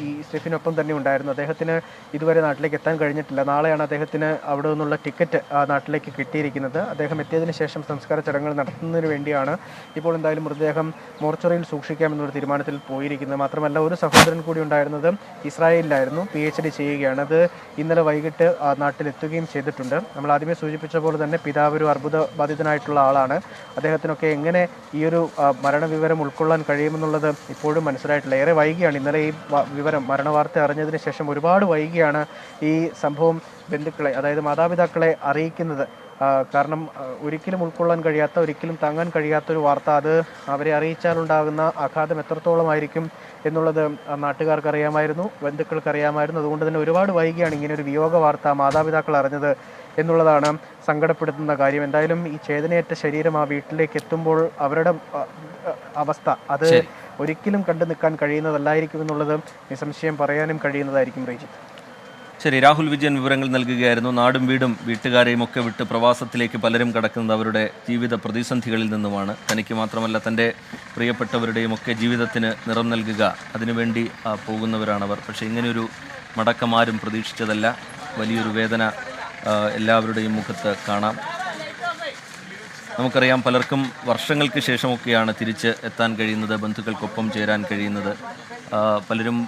ഈ സ്റ്റെഫിനൊപ്പം തന്നെ ഉണ്ടായിരുന്നു. അദ്ദേഹത്തിന് ഇതുവരെ നാട്ടിലേക്ക് എത്താൻ കഴിഞ്ഞിട്ടില്ല. നാളെയാണ് അദ്ദേഹത്തിന് അവിടെ നിന്നുള്ള ടിക്കറ്റ് നാട്ടിലേക്ക് കിട്ടിയിരിക്കുന്നത്. അദ്ദേഹം എത്തിയതിന് ശേഷം സംസ്കാര ചടങ്ങുകൾ നടത്തുന്നതിന് വേണ്ടിയാണ് ഇപ്പോൾ എന്തായാലും മൃതദേഹം മോർച്ചറിയിൽ സൂക്ഷിക്കാമെന്നൊരു തീരുമാനത്തിൽ പോയിരിക്കുന്നത്. മാത്രമല്ല ഒരു സഹോദരൻ കൂടി ഉണ്ടായിരുന്നത് ഇസ്രായേലിലായിരുന്നു, PhD ചെയ്യുകയാണ്. അത് ഇന്നലെ വൈകിട്ട് നാട്ടിലെത്തുകയും ചെയ്തിട്ടുണ്ട്. നമ്മൾ ആദ്യമേ സൂചിപ്പിച്ച പോലെ തന്നെ പിതാവ് ഒരു അർബുദ ബാധിതനായിട്ടുള്ള ആളാണ്. അദ്ദേഹത്തിനൊക്കെ എങ്ങനെ ഈ ഒരു മരണവിവരം ഉൾക്കൊള്ളാൻ കഴിയുമെന്നുള്ളത് ഇപ്പോഴും മനസ്സിലായിട്ടില്ല. ഏറെ വൈകിയാണ് ഇന്നലെ ഈ വിവരം, മരണവാർത്ത അറിഞ്ഞതിന് ശേഷം ഒരുപാട് വൈകിയാണ് ഈ സംഭവം ബന്ധുക്കളെ, അതായത് മാതാപിതാക്കളെ അറിയിക്കുന്നത്. കാരണം ഒരിക്കലും ഉൾക്കൊള്ളാൻ കഴിയാത്ത, ഒരിക്കലും താങ്ങാൻ കഴിയാത്തൊരു വാർത്ത, അത് അവരെ അറിയിച്ചാലുണ്ടാകുന്ന ആഘാതം എത്രത്തോളമായിരിക്കും എന്നുള്ളത് നാട്ടുകാർക്ക് അറിയാമായിരുന്നു, ബന്ധുക്കൾക്ക് അറിയാമായിരുന്നു. അതുകൊണ്ട് തന്നെ ഒരുപാട് വൈകിയാണ് ഇങ്ങനെ ഒരു വിയോഗ വാർത്ത മാതാപിതാക്കൾ അറിഞ്ഞത് എന്നുള്ളതാണ് സങ്കടപ്പെടുത്തുന്ന കാര്യം. എന്തായാലും ഈ ചേതനയേറ്റ ശരീരം ആ വീട്ടിലേക്ക് എത്തുമ്പോൾ അവരുടെ അവസ്ഥ അത് ഒരിക്കലും കണ്ടു നിൽക്കാൻ കഴിയുന്നതല്ലായിരിക്കും എന്നുള്ളത് നിസ്സംശയം പറയാനും കഴിയുന്നതായിരിക്കും. റീജിത്ത്. ശരി, രാഹുൽ വിജയൻ വിവരങ്ങൾ നൽകുകയായിരുന്നു. നാടും വീടും വീട്ടുകാരെയും ഒക്കെ വിട്ട് പ്രവാസത്തിലേക്ക് പലരും കടക്കുന്നത് അവരുടെ ജീവിത പ്രതിസന്ധികളിൽ നിന്നുമാണ്. തനിക്ക് മാത്രമല്ല തൻ്റെ പ്രിയപ്പെട്ടവരുടെയും ഒക്കെ ജീവിതത്തിന് നിറം നൽകുക അതിനുവേണ്ടി പോകുന്നവരാണവർ. പക്ഷേ ഇങ്ങനെയൊരു മടക്കം ആരും പ്രതീക്ഷിച്ചതല്ല. വലിയൊരു വേദന എല്ലാവരുടെയും മുഖത്ത് കാണാം. നമുക്കറിയാം, പലർക്കും വർഷങ്ങൾക്ക് ശേഷമൊക്കെയാണ് തിരിച്ച് എത്താൻ കഴിയുന്നത്, ബന്ധുക്കൾക്കൊപ്പം ചേരാൻ കഴിയുന്നത്. പലരും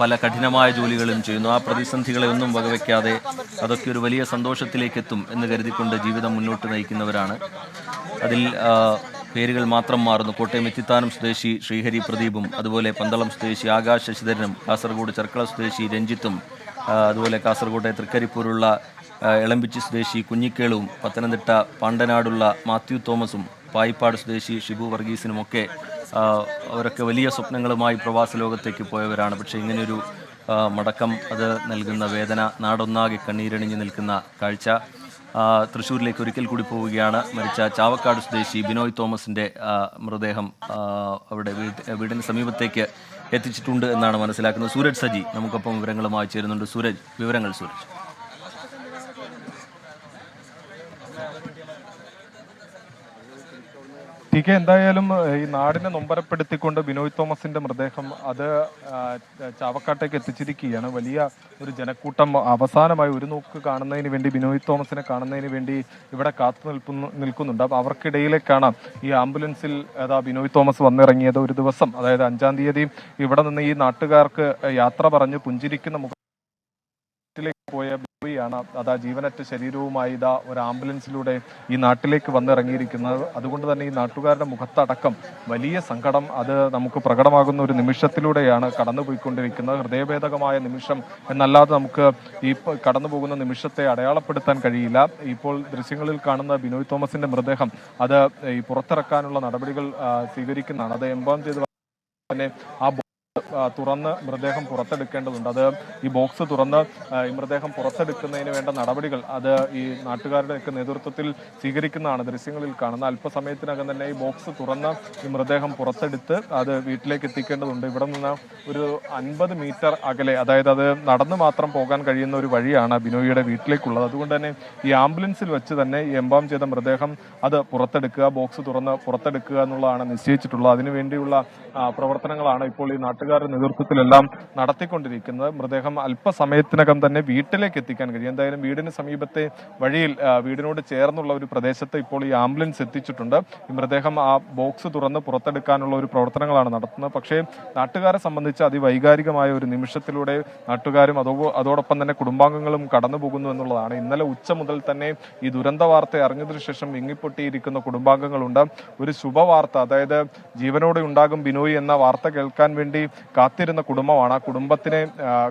പല കഠിനമായ ജോലികളും ചെയ്യുന്നു. ആ പ്രതിസന്ധികളെ ഒന്നും വകവയ്ക്കാതെ അതൊക്കെ ഒരു വലിയ സന്തോഷത്തിലേക്ക് എത്തും എന്ന് കരുതിക്കൊണ്ട് ജീവിതം മുന്നോട്ട് നയിക്കുന്നവരാണ്. അതിൽ പേരുകൾ മാത്രം മാറുന്നു. കോട്ടയം എത്തിത്താനം സ്വദേശി ശ്രീഹരി പ്രദീപും, അതുപോലെ പന്തളം സ്വദേശി ആകാശ് ശശിധരനും, കാസർഗോഡ് ചെർക്കള സ്വദേശി രഞ്ജിത്തും, അതുപോലെ കാസർഗോട്ടെ തൃക്കരിപ്പൂരുള്ള എളമ്പിച്ചി സ്വദേശി കുഞ്ഞിക്കേളും, പത്തനംതിട്ട പാണ്ടനാടുള്ള മാത്യു തോമസും, പായിപ്പാട് സ്വദേശി ഷിബു വർഗീസിനുമൊക്കെ അവരൊക്കെ വലിയ സ്വപ്നങ്ങളുമായി പ്രവാസ ലോകത്തേക്ക് പോയവരാണ്. പക്ഷേ ഇങ്ങനെയൊരു മടക്കം അത് നൽകുന്ന വേദന, നാടൊന്നാകെ കണ്ണീരണിഞ്ഞ് നിൽക്കുന്ന കാഴ്ച. തൃശ്ശൂരിലേക്ക് ഒരിക്കൽ കൂടി പോവുകയാണ്. മരിച്ച ചാവക്കാട് സ്വദേശി ബിനോയ് തോമസിൻ്റെ മൃതദേഹം അവിടെ വീടിന് സമീപത്തേക്ക് എത്തിച്ചിട്ടുണ്ട് എന്നാണ് മനസ്സിലാക്കുന്നത്. സൂരജ് സജി നമുക്കൊപ്പം വിവരങ്ങളുമായി ചേരുന്നുണ്ട്. സൂരജ്, വിവരങ്ങൾ സൂരജ്. എന്തായാലും ഈ നാടിനെ നൊമ്പരപ്പെടുത്തിക്കൊണ്ട് ബിനോയ് തോമസിന്റെ മൃതദേഹം അത് ചാവക്കാട്ടേക്ക് എത്തിച്ചിരിക്കുകയാണ്. വലിയ ഒരു ജനക്കൂട്ടം അവസാനമായി ഒരു നോക്ക് കാണുന്നതിന് വേണ്ടി, ബിനോയ് തോമസിനെ കാണുന്നതിന് വേണ്ടി ഇവിടെ കാത്തു നിൽക്കുന്നുണ്ട്. അവർക്കിടയിലേക്കാണ് ഈ ആംബുലൻസിൽ ബിനോയ് തോമസ് വന്നിറങ്ങിയത്. ഒരു ദിവസം, അതായത് 5-ാം തീയതി ഇവിടെ നിന്ന് ഈ നാട്ടുകാർക്ക് യാത്ര പറഞ്ഞ് പുഞ്ചിരിക്കുന്ന മുഖത്തിലേക്ക് പോയ ബിനോയിയാണ് അതാ ജീവനറ്റ ശരീരവുമായി ഒരു ആംബുലൻസിലൂടെ ഈ നാട്ടിലേക്ക് വന്നിറങ്ങിയിരിക്കുന്നത്. അതുകൊണ്ട് തന്നെ ഈ നാട്ടുകാരുടെ മുഖത്തടക്കം വലിയ സങ്കടം അത് നമുക്ക് പ്രകടമാകുന്ന ഒരു നിമിഷത്തിലൂടെയാണ് കടന്നുപോയിക്കൊണ്ടിരിക്കുന്നത്. ഹൃദയഭേദകമായ നിമിഷം എന്നല്ലാതെ നമുക്ക് ഈ കടന്നു പോകുന്ന നിമിഷത്തെ അടയാളപ്പെടുത്താൻ കഴിയില്ല. ഇപ്പോൾ ദൃശ്യങ്ങളിൽ കാണുന്ന ബിനോയ് തോമസിന്റെ മൃതദേഹം അത് ഈ പുറത്തിറക്കാനുള്ള നടപടികൾ സ്വീകരിക്കുന്നതാണ്. അത് എംബാം ചെയ്ത് തന്നെ ആ തുറന്ന് മൃതദേഹം പുറത്തെടുക്കേണ്ടതുണ്ട്. അത് ഈ ബോക്സ് തുറന്ന് ഈ മൃതദേഹം പുറത്തെടുക്കുന്നതിന് വേണ്ട നടപടികൾ അത് ഈ നാട്ടുകാരുടെയൊക്കെ നേതൃത്വത്തിൽ സ്വീകരിക്കുന്നതാണ് ദൃശ്യങ്ങളിൽ കാണുന്ന. അല്പസമയത്തിനകം തന്നെ ഈ ബോക്സ് തുറന്ന് ഈ മൃതദേഹം പുറത്തെടുത്ത് അത് വീട്ടിലേക്ക് എത്തിക്കേണ്ടതുണ്ട്. ഇവിടെ നിന്ന് ഒരു 50 മീറ്റർ അകലെ, അതായത് അത് നടന്നു മാത്രം പോകാൻ കഴിയുന്ന ഒരു വഴിയാണ് ബിനോയിയുടെ വീട്ടിലേക്കുള്ളത്. അതുകൊണ്ട് തന്നെ ഈ ആംബുലൻസിൽ വെച്ച് തന്നെ ഈ എംബാം ചെയ്ത മൃതദേഹം അത് പുറത്തെടുക്കുക, ബോക്സ് തുറന്ന് പുറത്തെടുക്കുക എന്നുള്ളതാണ് നിശ്ചയിച്ചിട്ടുള്ളത്. അതിനുവേണ്ടിയുള്ള പ്രവർത്തനങ്ങളാണ് ഇപ്പോൾ ഈ നാട്ടുകാരുടെ നേതൃത്വത്തിലെല്ലാം നടത്തിക്കൊണ്ടിരിക്കുന്നത്. മൃതദേഹം അല്പസമയത്തിനകം തന്നെ വീട്ടിലേക്ക് എത്തിക്കാൻ കഴിയും. എന്തായാലും വീടിന് സമീപത്തെ വഴിയിൽ, വീടിനോട് ചേർന്നുള്ള ഒരു പ്രദേശത്ത് ഇപ്പോൾ ഈ ആംബുലൻസ് എത്തിച്ചിട്ടുണ്ട്. ഈ മൃതദേഹം ആ ബോക്സ് തുറന്ന് പുറത്തെടുക്കാനുള്ള ഒരു പ്രവർത്തനങ്ങളാണ് നടത്തുന്നത്. പക്ഷേ നാട്ടുകാരെ സംബന്ധിച്ച് അതിവൈകാരികമായ ഒരു നിമിഷത്തിലൂടെ നാട്ടുകാരും അതോടൊപ്പം തന്നെ കുടുംബാംഗങ്ങളും കടന്നു പോകുന്നു എന്നുള്ളതാണ്. ഇന്നലെ ഉച്ച മുതൽ തന്നെ ഈ ദുരന്ത വാർത്ത അറിഞ്ഞതിനു ശേഷം വിങ്ങിപ്പൊട്ടിയിരിക്കുന്ന കുടുംബാംഗങ്ങളുണ്ട്. ഒരു ശുഭവാർത്ത, അതായത് ജീവനോടെ ഉണ്ടാകും ബിനോയ് എന്ന വാർത്ത കേൾക്കാൻ വേണ്ടി കാത്തിരുന്ന കുടുംബമാണ്. ആ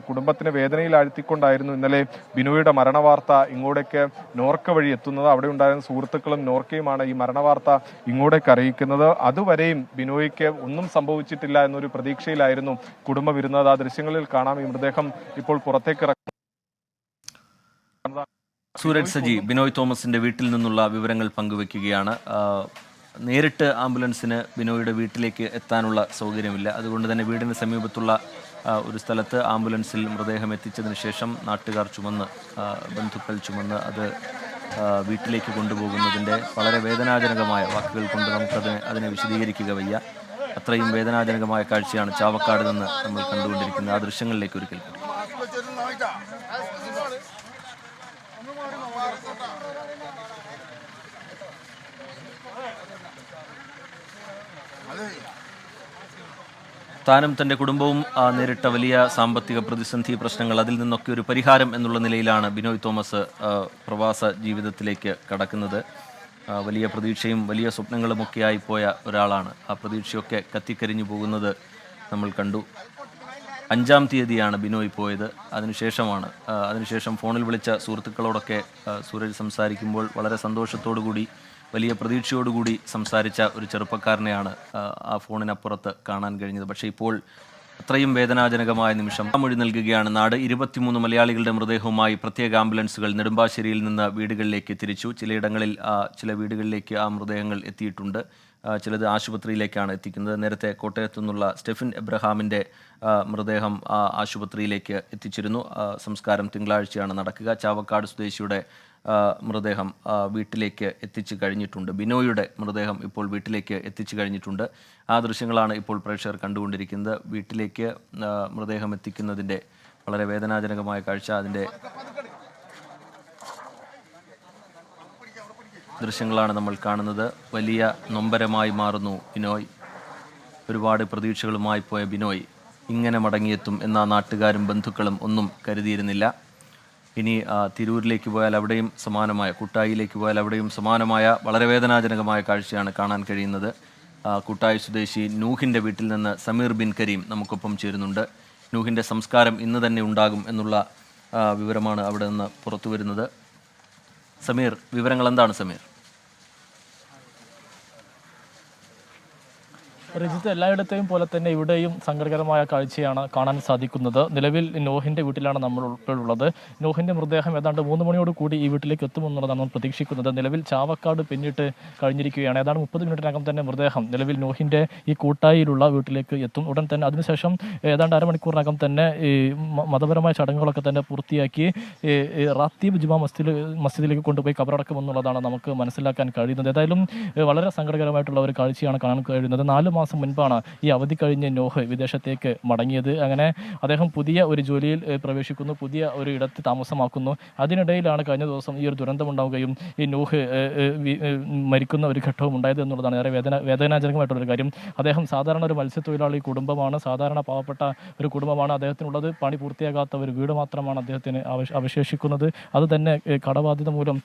കുടുംബത്തിനെ വേദനയിൽ ആഴ്ത്തിക്കൊണ്ടായിരുന്നു ഇന്നലെ ബിനോയുടെ മരണവാർത്ത ഇങ്ങോട്ടേക്ക് നോർക്ക വഴി എത്തുന്നത്. അവിടെ ഉണ്ടായിരുന്ന സുഹൃത്തുക്കളും നോർക്കയുമാണ് ഈ മരണവാർത്ത ഇങ്ങോട്ടേക്ക് അറിയിക്കുന്നത്. അതുവരെയും ബിനോയ്ക്ക് ഒന്നും സംഭവിച്ചിട്ടില്ല എന്നൊരു പ്രതീക്ഷയിലായിരുന്നു കുടുംബം ഇരുന്നത്. ആ ദൃശ്യങ്ങളിൽ കാണാം. ഈ മൃതദേഹം ഇപ്പോൾ പുറത്തേക്ക് സൂരജ് സജി ബിനോയ് തോമസിന്റെ വീട്ടിൽ നിന്നുള്ള വിവരങ്ങൾ പങ്കുവെക്കുകയാണ്. നേരിട്ട് ആംബുലൻസിന് ബിനോയുടെ വീട്ടിലേക്ക് എത്താനുള്ള സൗകര്യമില്ല. അതുകൊണ്ട് തന്നെ വീടിന് സമീപത്തുള്ള ഒരു സ്ഥലത്ത് ആംബുലൻസിൽ മൃതദേഹം എത്തിച്ചതിന് ശേഷം നാട്ടുകാർ ബന്ധുക്കൾ ചുമന്ന് അത് വീട്ടിലേക്ക് കൊണ്ടുപോകുന്നതിൻ്റെ വളരെ വേദനാജനകമായ വാക്കുകൾ കൊണ്ട് അതിനെ വിശദീകരിക്കുക വയ്യ. അത്രയും വേദനാജനകമായ കാഴ്ചയാണ് ചാവക്കാട് നിന്ന് നമ്മൾ കണ്ടുകൊണ്ടിരിക്കുന്നത്. ആ ദൃശ്യങ്ങളിലേക്ക് ഒരിക്കൽ കൂടി. താനും തൻ്റെ കുടുംബവും നേരിട്ട വലിയ സാമ്പത്തിക പ്രതിസന്ധി പ്രശ്നങ്ങൾ, അതിൽ നിന്നൊക്കെ ഒരു പരിഹാരം എന്നുള്ള നിലയിലാണ് ബിനോയ് തോമസ് പ്രവാസ ജീവിതത്തിലേക്ക് കടക്കുന്നത്. വലിയ പ്രതീക്ഷയും വലിയ സ്വപ്നങ്ങളുമൊക്കെയായി പോയ ഒരാളാണ്. ആ പ്രതീക്ഷയൊക്കെ കത്തിക്കരിഞ്ഞു പോകുന്നത് നമ്മൾ കണ്ടു. 5-ാം തീയതിയാണ് ബിനോയ് പോയത്. അതിനുശേഷം ഫോണിൽ വിളിച്ച സുഹൃത്തുക്കളോടൊക്കെ സൂരജ് സംസാരിക്കുമ്പോൾ വളരെ സന്തോഷത്തോടു കൂടി, വലിയ പ്രതീക്ഷയോടുകൂടി സംസാരിച്ച ഒരു ചെറുപ്പക്കാരനെയാണ് ആ ഫോണിനപ്പുറത്ത് കാണാൻ കഴിഞ്ഞത്. പക്ഷേ ഇപ്പോൾ അത്രയും വേദനാജനകമായ നിമിഷം മൊഴി നൽകുകയാണ് നാട്. 23 മലയാളികളുടെ മൃതദേഹവുമായി പ്രത്യേക ആംബുലൻസുകൾ നെടുമ്പാശ്ശേരിയിൽ നിന്ന് വീടുകളിലേക്ക് തിരിച്ചു. ചിലയിടങ്ങളിൽ ചില വീടുകളിലേക്ക് ആ മൃതദേഹങ്ങൾ എത്തിയിട്ടുണ്ട്. ചിലത് ആശുപത്രിയിലേക്കാണ് എത്തിക്കുന്നത്. നേരത്തെ കോട്ടയത്തു നിന്നുള്ള സ്റ്റെഫിൻ എബ്രഹാമിൻ്റെ മൃതദേഹം ആശുപത്രിയിലേക്ക് എത്തിച്ചിരുന്നു. സംസ്കാരം തിങ്കളാഴ്ചയാണ് നടക്കുക. ചാവക്കാട് സ്വദേശിയുടെ മൃതദേഹം വീട്ടിലേക്ക് എത്തിച്ചു കഴിഞ്ഞിട്ടുണ്ട്. ബിനോയുടെ മൃതദേഹം ഇപ്പോൾ വീട്ടിലേക്ക് എത്തിച്ചു കഴിഞ്ഞിട്ടുണ്ട്. ആ ദൃശ്യങ്ങളാണ് ഇപ്പോൾ പ്രേക്ഷകർ കണ്ടുകൊണ്ടിരിക്കുന്നത്. വീട്ടിലേക്ക് മൃതദേഹം എത്തിക്കുന്നതിൻ്റെ വളരെ വേദനാജനകമായ കാഴ്ച, അതിൻ്റെ ദൃശ്യങ്ങളാണ് നമ്മൾ കാണുന്നത്. വലിയ നൊമ്പരമായി മാറുന്നു ബിനോയ്. ഒരുപാട് പ്രതീക്ഷകളുമായി പോയ ബിനോയ് ഇങ്ങനെ മടങ്ങിയെത്തും എന്ന നാട്ടുകാരും ബന്ധുക്കളും ഒന്നും കരുതിയിരുന്നില്ല. ഇനി തിരൂരിലേക്ക് പോയാൽ അവിടെയും സമാനമായ, കുട്ടായിലേക്ക് പോയാൽ അവിടെയും സമാനമായ വളരെ വേദനാജനകമായ കാഴ്ചയാണ് കാണാൻ കഴിയുന്നത്. കുട്ടായി സ്വദേശി നൂഹിൻ്റെ വീട്ടിൽ നിന്ന് സമീർ ബിൻ കരീം നമുക്കൊപ്പം ചേരുന്നുണ്ട്. നൂഹിൻ്റെ സംസ്കാരം ഇന്ന് തന്നെ ഉണ്ടാകും എന്നുള്ള വിവരമാണ് അവിടെ നിന്ന് പുറത്തു വരുന്നത്. സമീർ, വിവരങ്ങൾ എന്താണ് സമീർ? രജിത്ത്, എല്ലായിടത്തെയും പോലെ തന്നെ ഇവിടെയും സങ്കടകരമായ കാഴ്ചയാണ് കാണാൻ സാധിക്കുന്നത്. നിലവിൽ നോഹിൻ്റെ വീട്ടിലാണ് നമ്മൾ ഉൾപ്പെടെയുള്ളത്. നോഹിൻ്റെ മൃതദേഹം ഏതാണ്ട് 3 മണിയോട് കൂടി ഈ വീട്ടിലേക്ക് എത്തുമെന്നുള്ളതാണ് നമ്മൾ പ്രതീക്ഷിക്കുന്നത്. നിലവിൽ ചാവക്കാട് പിന്നിട്ട് കഴിഞ്ഞിരിക്കുകയാണ്. ഏതാണ്ട് 30 മിനിറ്റിനകം തന്നെ മൃതദേഹം നിലവിൽ നോഹിൻ്റെ ഈ കൂട്ടായിലുള്ള വീട്ടിലേക്ക് എത്തും. ഉടൻ തന്നെ അതിനുശേഷം ഏതാണ്ട് അരമണിക്കൂറിനകം തന്നെ ഈ മതപരമായ ചടങ്ങുകളൊക്കെ തന്നെ പൂർത്തിയാക്കി റാത്തീബ് ജുമാ മസ്ജിദിലേക്ക് കൊണ്ടുപോയി കബറടക്കുമെന്നുള്ളതാണ് നമുക്ക് മനസ്സിലാക്കാൻ കഴിയുന്നത്. ഏതായാലും വളരെ സങ്കടകരമായിട്ടുള്ള ഒരു കാഴ്ചയാണ് കാണാൻ കഴിയുന്നത്. 4 മാസം മുൻപാണ് ഈ അവധി കഴിഞ്ഞ് നോഹ് വിദേശത്തേക്ക് മടങ്ങിയത്. അങ്ങനെ അദ്ദേഹം പുതിയ ഒരു ജോലിയിൽ പ്രവേശിക്കുന്നു, പുതിയ ഒരു ഇടത്ത് താമസമാക്കുന്നു. അതിനിടയിലാണ് കഴിഞ്ഞ ദിവസം ഈ ഒരു ദുരന്തമുണ്ടാവുകയും ഈ നോഹ് മരിക്കുന്ന ഒരു ഘട്ടവും ഉണ്ടായത് എന്നുള്ളതാണ് ഏറെ വേദനാജനകമായിട്ടുള്ളൊരു കാര്യം. അദ്ദേഹം സാധാരണ ഒരു മത്സ്യത്തൊഴിലാളി കുടുംബമാണ്, സാധാരണ പാവപ്പെട്ട ഒരു കുടുംബമാണ്. അദ്ദേഹത്തിനുള്ളത് പണി പൂർത്തിയാകാത്ത ഒരു വീട് മാത്രമാണ് അദ്ദേഹത്തിന് അവശേഷിക്കുന്നത്. അത് തന്നെ കടബാധ്യത മൂലം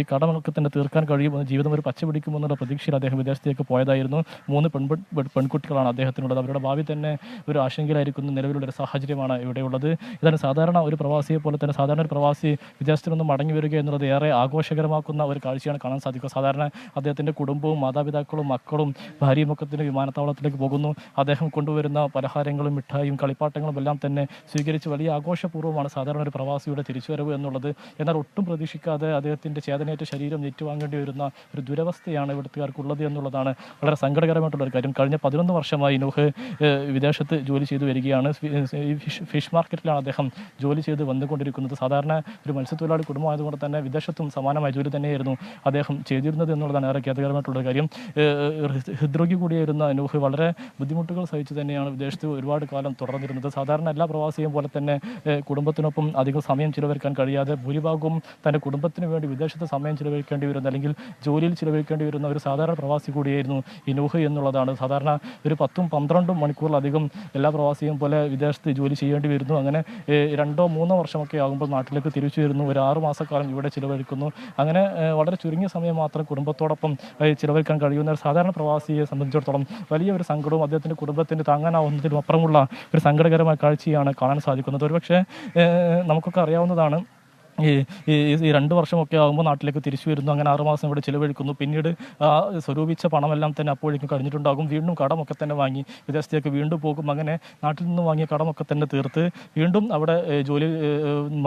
ഈ കടമൊക്കെ തന്നെ തീർക്കാൻ കഴിയുമെന്ന്, ജീവിതം ഒരു പച്ച പിടിക്കുമെന്നുള്ള പ്രതീക്ഷയിൽ അദ്ദേഹം വിദേശത്തേക്ക് പോയതായിരുന്നു. 3 പെൺകുട്ടികളാണ് അദ്ദേഹത്തിനുള്ളത്. അവരുടെ ഭാവി തന്നെ ഒരു ആശങ്കയിലായിരിക്കുന്ന നിലവിലുള്ള ഒരു സാഹചര്യമാണ് ഇവിടെയുള്ളത്. ഇതാണ് സാധാരണ ഒരു പ്രവാസിയെ പോലെ തന്നെ സാധാരണ ഒരു പ്രവാസി വിദേശത്തു നിന്നും മടങ്ങി വരിക എന്നുള്ളത് ഏറെ ആഘോഷകരമാക്കുന്ന ഒരു കാഴ്ചയാണ് കാണാൻ സാധിക്കുക. സാധാരണ അദ്ദേഹത്തിൻ്റെ കുടുംബവും മാതാപിതാക്കളും മക്കളും ഭാര്യയും ഒക്കെ തന്നെ വിമാനത്താവളത്തിലേക്ക് പോകുന്നു. അദ്ദേഹം കൊണ്ടുവരുന്ന പലഹാരങ്ങളും മിഠായും കളിപ്പാട്ടങ്ങളും എല്ലാം തന്നെ സ്വീകരിച്ച് വലിയ ആഘോഷപൂർവ്വമാണ് സാധാരണ ഒരു പ്രവാസിയുടെ തിരിച്ചുവരവ് എന്നുള്ളത്. എന്നാൽ ഒട്ടും പ്രതീക്ഷിക്കാതെ അദ്ദേഹത്തിൻ്റെ ചേതനയേറ്റ ശരീരം ഏറ്റുവാങ്ങേണ്ടി വരുന്ന ഒരു ദുരവസ്ഥയാണ് ഇവിടുത്തുകാർക്കുള്ളത് എന്നുള്ളതാണ് വളരെ സങ്കടകരമായിട്ടുള്ള ഒരു കാര്യം. കഴിഞ്ഞ 11 വർഷമായി നോഹ് വിദേശത്ത് ജോലി ചെയ്തു വരികയാണ്. ഫിഷ് മാർക്കറ്റിലാണ് അദ്ദേഹം ജോലി ചെയ്ത് വന്നുകൊണ്ടിരിക്കുന്നത്. സാധാരണ ഒരു മത്സ്യത്തൊഴിലാളി കുടുംബമായതുകൊണ്ട് തന്നെ വിദേശത്തും സമാനമായ ജോലി തന്നെയായിരുന്നു അദ്ദേഹം ചെയ്തിരുന്നത് എന്നുള്ളതാണ് ഏറെ ഖേദകരമായിട്ടുള്ള കാര്യം. ഹൃദ്രോഗി കൂടിയായിരുന്ന നോഹ് വളരെ ബുദ്ധിമുട്ടുകൾ സഹിച്ച് തന്നെയാണ് വിദേശത്ത് ഒരുപാട് കാലം തുടർന്നിരുന്നത്. സാധാരണ എല്ലാ പ്രവാസിയും പോലെ തന്നെ കുടുംബത്തിനൊപ്പം അധികം സമയം ചിലവഴിക്കാൻ കഴിയാതെ ഭൂരിഭാഗവും തൻ്റെ കുടുംബത്തിന് വേണ്ടി വിദേശത്ത് സമയം ചിലവഴിക്കേണ്ടി വരുന്ന, അല്ലെങ്കിൽ ജോലിയിൽ ചിലവഴിക്കേണ്ടി വരുന്ന ഒരു സാധാരണ പ്രവാസി കൂടിയായിരുന്നു ഈ നോഹ് എന്നുള്ളതാണ്. സാധാരണ ഒരു 10-12 മണിക്കൂറിലധികം എല്ലാ പ്രവാസിയും പോലെ വിദേശത്ത് ജോലി ചെയ്യേണ്ടി വരുന്നു. അങ്ങനെ 2-3 വർഷമൊക്കെ ആകുമ്പോൾ നാട്ടിലേക്ക് തിരിച്ചു വരുന്നു. ഒരു 6 മാസക്കാലം ഇവിടെ ചിലവഴിക്കുന്നു. അങ്ങനെ വളരെ ചുരുങ്ങിയ സമയം മാത്രം കുടുംബത്തോടൊപ്പം ചിലവഴിക്കാൻ കഴിയുന്ന ഒരു സാധാരണ പ്രവാസിയെ സംബന്ധിച്ചിടത്തോളം വലിയ ഒരു സങ്കടവും അദ്ദേഹത്തിൻ്റെ കുടുംബത്തിന് താങ്ങാനാവുന്നതിലും അപ്പുറമുള്ള ഒരു സങ്കടകരമായ കാഴ്ചയാണ് കാണാൻ സാധിക്കുന്നത്. ഒരുപക്ഷെ നമുക്കൊക്കെ അറിയാവുന്നതാണ്, ഈ 2 വർഷമൊക്കെ ആകുമ്പോൾ നാട്ടിലേക്ക് തിരിച്ചു വരുന്നു. അങ്ങനെ 6 മാസം ഇവിടെ ചിലവഴിക്കുന്നു. പിന്നീട് സ്വരൂപിച്ച പണമെല്ലാം തന്നെ അപ്പോഴേക്കും കഴിഞ്ഞിട്ടുണ്ടാകും. വീണ്ടും കടമൊക്കെ തന്നെ വാങ്ങി വിദേശത്തേക്ക് വീണ്ടും പോകും. അങ്ങനെ നാട്ടിൽ നിന്ന് വാങ്ങിയ കടമൊക്കെ തന്നെ തീർത്ത് വീണ്ടും അവിടെ ജോലി,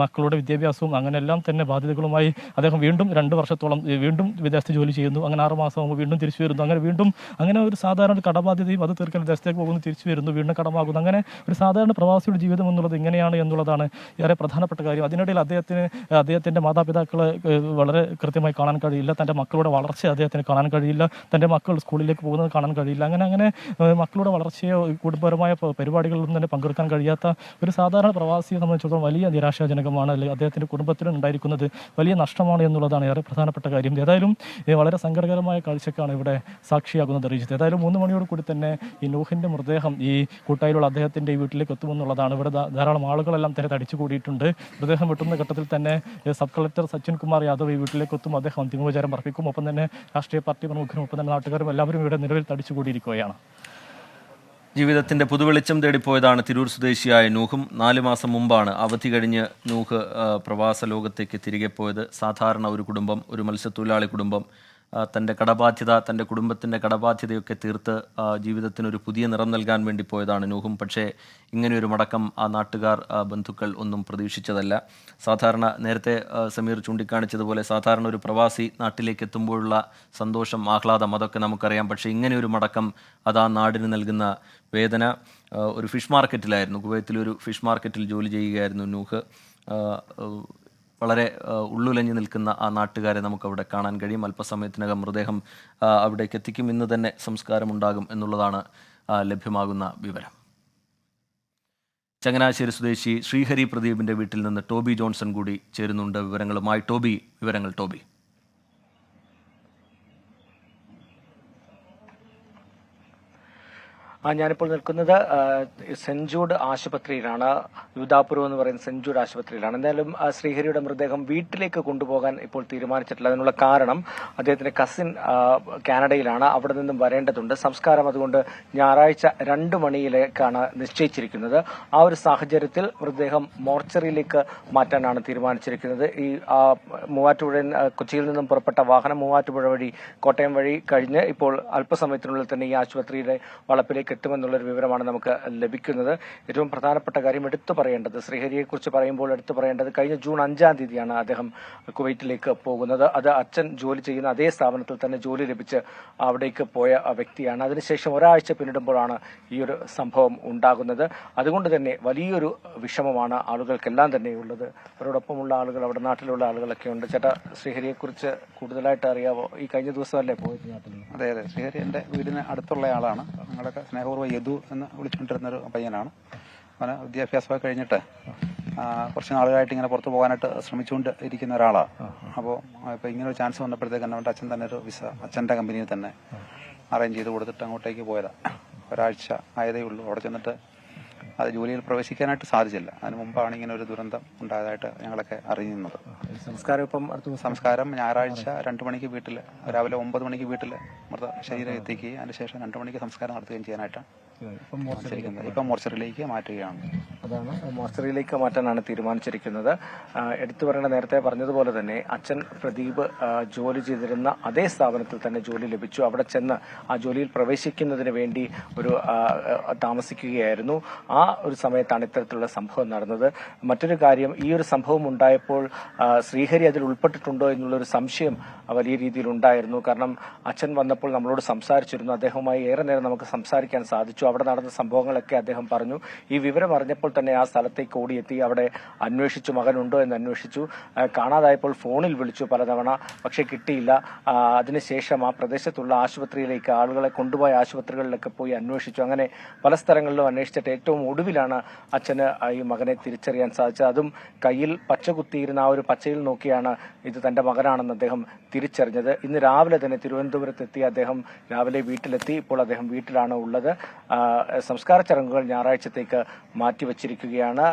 മക്കളുടെ വിദ്യാഭ്യാസവും അങ്ങനെയെല്ലാം തന്നെ ബാധ്യതകളുമായി അദ്ദേഹം വീണ്ടും 2 വർഷത്തോളം വീണ്ടും വിദേശത്ത് ജോലി ചെയ്യുന്നു. അങ്ങനെ 6 മാസം ആകുമ്പോൾ വീണ്ടും തിരിച്ചു വരുന്നു. അങ്ങനെ ഒരു സാധാരണ കടബാധ്യതയും അത് തീർക്കാൻ വിദേശത്തേക്ക് പോകുന്നു, തിരിച്ചു വരുന്നു, വീണ്ടും കടമാകുന്നു. അങ്ങനെ ഒരു സാധാരണ പ്രവാസിയുടെ ജീവിതം എന്നുള്ളത് ഇങ്ങനെയാണ് എന്നുള്ളതാണ് ഏറെ പ്രധാനപ്പെട്ട കാര്യം. അതിനിടയിൽ അദ്ദേഹത്തിൻ്റെ മാതാപിതാക്കളെ വളരെ കൃത്യമായി കാണാൻ കഴിയില്ല. തൻ്റെ മക്കളുടെ വളർച്ച അദ്ദേഹത്തിന് കാണാൻ കഴിയില്ല. തൻ്റെ മക്കൾ സ്കൂളിലേക്ക് പോകുന്നത് കാണാൻ കഴിയില്ല. അങ്ങനെ മക്കളുടെ വളർച്ചയോ കുടുംബപരമായ പരിപാടികളിലൊന്നും തന്നെ പങ്കെടുക്കാൻ കഴിയാത്ത ഒരു സാധാരണ പ്രവാസിയെ സംബന്ധിച്ചിടത്തോളം വലിയ നിരാശാജനകമാണ്. അല്ലെങ്കിൽ അദ്ദേഹത്തിൻ്റെ കുടുംബത്തിന് ഉണ്ടായിരിക്കുന്നത് വലിയ നഷ്ടമാണ് എന്നുള്ളതാണ് ഏറെ പ്രധാനപ്പെട്ട കാര്യം. ഏതായാലും വളരെ സങ്കടകരമായ കാഴ്ചക്കാണ് ഇവിടെ സാക്ഷിയാകുന്നത് റിജിത്ത്. ഏതായാലും 3 മണിയോട് കൂടി തന്നെ ഈ നോഹിൻ്റെ മൃതദേഹം ഈ കൂട്ടായിലുള്ള അദ്ദേഹത്തിൻ്റെ വീട്ടിലേക്ക് എത്തുമെന്നുള്ളതാണ്. ഇവിടെ ധാരാളം ആളുകളെല്ലാം തന്നെ തടിച്ചു കൂടിയിട്ടുണ്ട്. മൃതദേഹം വെട്ടുന്ന ഘട്ടത്തിൽ തന്നെ സബ് കളക്ടർ സച്ചിൻ കുമാർ യാദവ് ഈ വീട്ടിലേക്ക് എത്തും. അദ്ദേഹം അന്തിമോപചാരം അർപ്പിക്കും. ഒപ്പം തന്നെ രാഷ്ട്രീയ പാർട്ടി പ്രമുഖരും ഒപ്പം തന്നെ നാട്ടുകാരും എല്ലാവരും ഇവിടെ നിലവിൽ തടിച്ചുകൂടിയിരിക്കുകയാണ്. ജീവിതത്തിന്റെ പുതുവെളിച്ചം തേടിപ്പോയതാണ് തിരൂർ സ്വദേശിയായ നൂഹും. 4 മാസം മുമ്പാണ് അവധി കഴിഞ്ഞ് നൂഹ് പ്രവാസ ലോകത്തേക്ക് തിരികെ പോയത്. സാധാരണ ഒരു കുടുംബം, ഒരു മത്സ്യത്തൊഴിലാളി കുടുംബം, തൻ്റെ കടബാധ്യത, തൻ്റെ കുടുംബത്തിൻ്റെ കടബാധ്യതയൊക്കെ തീർത്ത് ജീവിതത്തിനൊരു പുതിയ നിറം നൽകാൻ വേണ്ടി പോയതാണ് നൂഹും. പക്ഷേ ഇങ്ങനെയൊരു മടക്കം ആ നാട്ടുകാർ, ബന്ധുക്കൾ ഒന്നും പ്രതീക്ഷിച്ചതല്ല. സാധാരണ നേരത്തെ സമീർ ചൂണ്ടിക്കാണിച്ചതുപോലെ സാധാരണ ഒരു പ്രവാസി നാട്ടിലേക്ക് എത്തുമ്പോഴുള്ള സന്തോഷം, ആഹ്ലാദം അതൊക്കെ നമുക്കറിയാം. പക്ഷേ ഇങ്ങനെയൊരു മടക്കം അത് ആ നാടിന് നൽകുന്ന വേദന. ഒരു ഫിഷ് മാർക്കറ്റിലായിരുന്നു, കുവൈത്തിലൊരു ഫിഷ് മാർക്കറ്റിൽ ജോലി ചെയ്യുകയായിരുന്നു നൂഹ്. വളരെ ഉള്ളുലഞ്ഞു നിൽക്കുന്ന ആ നാട്ടുകാരെ നമുക്കവിടെ കാണാൻ കഴിയും. അല്പസമയത്തിനകം മൃതദേഹം അവിടേക്ക് എത്തിക്കും. ഇന്ന് തന്നെ സംസ്കാരമുണ്ടാകും എന്നുള്ളതാണ് ലഭ്യമാകുന്ന വിവരം. ചങ്ങനാശ്ശേരി സ്വദേശി ശ്രീഹരി പ്രദീപിൻ്റെ വീട്ടിൽ നിന്ന് ടോബി ജോൺസൺ കൂടി ചേരുന്നുണ്ട് വിവരങ്ങളുമായി. ടോബി. ഞാനിപ്പോൾ നിൽക്കുന്നത് സെന്റ് ജൂഡ് ആശുപത്രിയിലാണ്, യുദാപുരം എന്ന് പറയുന്ന സെന്റ് ജൂഡ് ആശുപത്രിയിലാണ്. എന്തായാലും ശ്രീഹരിയുടെ മൃതദേഹം വീട്ടിലേക്ക് കൊണ്ടുപോകാൻ ഇപ്പോൾ തീരുമാനിച്ചിട്ടില്ല. അതിനുള്ള കാരണം അദ്ദേഹത്തിന്റെ കസിൻ കാനഡയിലാണ്, അവിടെ നിന്നും വരേണ്ടതുണ്ട്. സംസ്കാരം അതുകൊണ്ട് ഞായറാഴ്ച 2 മണിയിലേക്കാണ് നിശ്ചയിച്ചിരിക്കുന്നത്. ആ ഒരു സാഹചര്യത്തിൽ മൃതദേഹം മോർച്ചറിയിലേക്ക് മാറ്റാനാണ് തീരുമാനിച്ചിരിക്കുന്നത്. ഈ മൂവാറ്റുപുഴ കൊച്ചിയിൽ നിന്നും പുറപ്പെട്ട വാഹനം മൂവാറ്റുപുഴ വഴി കോട്ടയം വഴി കഴിഞ്ഞ് ഇപ്പോൾ അല്പസമയത്തിനുള്ളിൽ തന്നെ ഈ ആശുപത്രിയിലെ വളപ്പിലേക്ക് എത്തുമെന്നുള്ളൊരു വിവരമാണ് നമുക്ക് ലഭിക്കുന്നത്. ഏറ്റവും പ്രധാനപ്പെട്ട കാര്യം എടുത്തു പറയേണ്ടത്, ശ്രീഹരിയെക്കുറിച്ച് പറയുമ്പോൾ എടുത്തു പറയേണ്ടത്, കഴിഞ്ഞ ജൂൺ 5-ാം തീയതിയാണ് അദ്ദേഹം കുവൈറ്റിലേക്ക് പോകുന്നത്. അത് അച്ഛൻ ജോലി ചെയ്യുന്ന അതേ സ്ഥാപനത്തിൽ തന്നെ ജോലി ലഭിച്ച് അവിടേക്ക് പോയ വ്യക്തിയാണ്. അതിനുശേഷം ഒരാഴ്ച പിന്നിടുമ്പോഴാണ് ഈ ഒരു സംഭവം ഉണ്ടാകുന്നത്. അതുകൊണ്ട് തന്നെ വലിയൊരു വിഷമമാണ് ആളുകൾക്കെല്ലാം തന്നെ ഉള്ളത്. അവരോടൊപ്പമുള്ള ആളുകൾ, അവിടെ നാട്ടിലുള്ള ആളുകളൊക്കെ ഉണ്ട്. ചേട്ടാ, ശ്രീഹരിയെക്കുറിച്ച് കൂടുതലായിട്ട് അറിയാവോ? ഈ കഴിഞ്ഞ ദിവസമല്ലേ പോയത് നാട്ടിൽ? അതെ, ശ്രീഹരി എൻ്റെ വീടിന് അടുത്തുള്ള ആളാണ്. ഞങ്ങളൊക്കെ സ്നേഹപൂർവ്വം യദു എന്ന് വിളിച്ചുകൊണ്ടിരുന്നൊരു പയ്യനാണ്. അവന് വിദ്യാഭ്യാസമൊക്കെ കഴിഞ്ഞിട്ട് കുറച്ച് നാളുകളായിട്ട് ഇങ്ങനെ പുറത്ത് പോകാനായിട്ട് ശ്രമിച്ചുകൊണ്ട് ഇരിക്കുന്ന ഒരാളാണ്. അപ്പോൾ ഇപ്പോൾ ഇങ്ങനെ ഒരു ചാൻസ് വന്നപ്പോഴത്തേക്ക് അവൻ്റെ അച്ഛൻ തന്നെ ഒരു വിസ അച്ഛൻ്റെ കമ്പനിയിൽ തന്നെ അറേഞ്ച് ചെയ്ത് കൊടുത്തിട്ട് അങ്ങോട്ടേക്ക് പോയതാണ്. ഒരാഴ്ച ആയതേ ഉള്ളൂ. അവിടെ ചെന്നിട്ട് അത് ജോലിയിൽ പ്രവേശിക്കാനായിട്ട് സാധിച്ചില്ല. അതിന് മുമ്പാണ് ഇങ്ങനെ ഒരു ദുരന്തം ഉണ്ടായതായിട്ട് ഞങ്ങളൊക്കെ അറിയുന്നത്. സംസ്കാരം ഞായറാഴ്ച 2 മണിക്ക് വീട്ടിൽ, രാവിലെ 9 മണിക്ക് വീട്ടിൽ ശരീരം എത്തിക്കുകയും അതിനുശേഷം 2 മണിക്ക് സംസ്കാരം നടത്തുകയും ചെയ്യാനായിട്ടാണ് ഇപ്പം മോർച്ചറിയിലേക്ക് മാറ്റുകയാണ്. അതാണ്, മോർച്ചറിയിലേക്ക് മാറ്റാനാണ് തീരുമാനിച്ചിരിക്കുന്നത്. എടുത്തു പറയേണ്ട, നേരത്തെ പറഞ്ഞതുപോലെ തന്നെ അച്ഛൻ പ്രദീപ് ജോലി ചെയ്തിരുന്ന അതേ സ്ഥാപനത്തിൽ തന്നെ ജോലി ലഭിച്ചു. അവിടെ ചെന്ന് ആ ജോലിയിൽ പ്രവേശിക്കുന്നതിന് വേണ്ടി ഒരു താമസിക്കുകയായിരുന്നു. ആ ഒരു സമയത്താണ് ഇത്തരത്തിലുള്ള സംഭവം നടന്നത്. മറ്റൊരു കാര്യം, ഈ ഒരു സംഭവം ഉണ്ടായപ്പോൾ ശ്രീഹരി അതിൽ ഉൾപ്പെട്ടിട്ടുണ്ടോ എന്നുള്ളൊരു സംശയം വലിയ രീതിയിൽ ഉണ്ടായിരുന്നു. കാരണം അച്ഛൻ വന്നപ്പോൾ നമ്മളോട് സംസാരിച്ചിരുന്നു. അദ്ദേഹവുമായി ഏറെ നേരം നമുക്ക് സംസാരിക്കാൻ സാധിച്ചു. അവിടെ നടന്ന സംഭവങ്ങളൊക്കെ അദ്ദേഹം പറഞ്ഞു. ഈ വിവരം അറിഞ്ഞപ്പോൾ തന്നെ ആ സ്ഥലത്തേക്ക് ഓടിയെത്തി അവിടെ അന്വേഷിച്ചു, മകനുണ്ടോ എന്ന് അന്വേഷിച്ചു. കാണാതായപ്പോൾ ഫോണിൽ വിളിച്ചു പലതവണ, പക്ഷെ കിട്ടിയില്ല. അതിനുശേഷം ആ പ്രദേശത്തുള്ള ആശുപത്രിയിലേക്ക്, ആളുകളെ കൊണ്ടുപോയ ആശുപത്രികളിലൊക്കെ പോയി അന്വേഷിച്ചു. അങ്ങനെ പല സ്ഥലങ്ങളിലും അന്വേഷിച്ചിട്ട് ഏറ്റവും ഒടുവിലാണ് അച്ഛന് ഈ മകനെ തിരിച്ചറിയാൻ സാധിച്ചത്. അതും കയ്യിൽ പച്ച കുത്തിയിരുന്ന ആ ഒരു പച്ചയിൽ നോക്കിയാണ് ഇത് തന്റെ മകനാണെന്ന് അദ്ദേഹം തിരിച്ചറിഞ്ഞത്. ഇന്ന് രാവിലെ തന്നെ തിരുവനന്തപുരത്തെത്തി അദ്ദേഹം രാവിലെ വീട്ടിലെത്തി. ഇപ്പോൾ അദ്ദേഹം വീട്ടിലാണ് ഉള്ളത്. സംസ്കാര ചടങ്ങുകൾ ഞായറാഴ്ചത്തേക്ക് മാറ്റിവെച്ചിരിക്കുകയാണ്.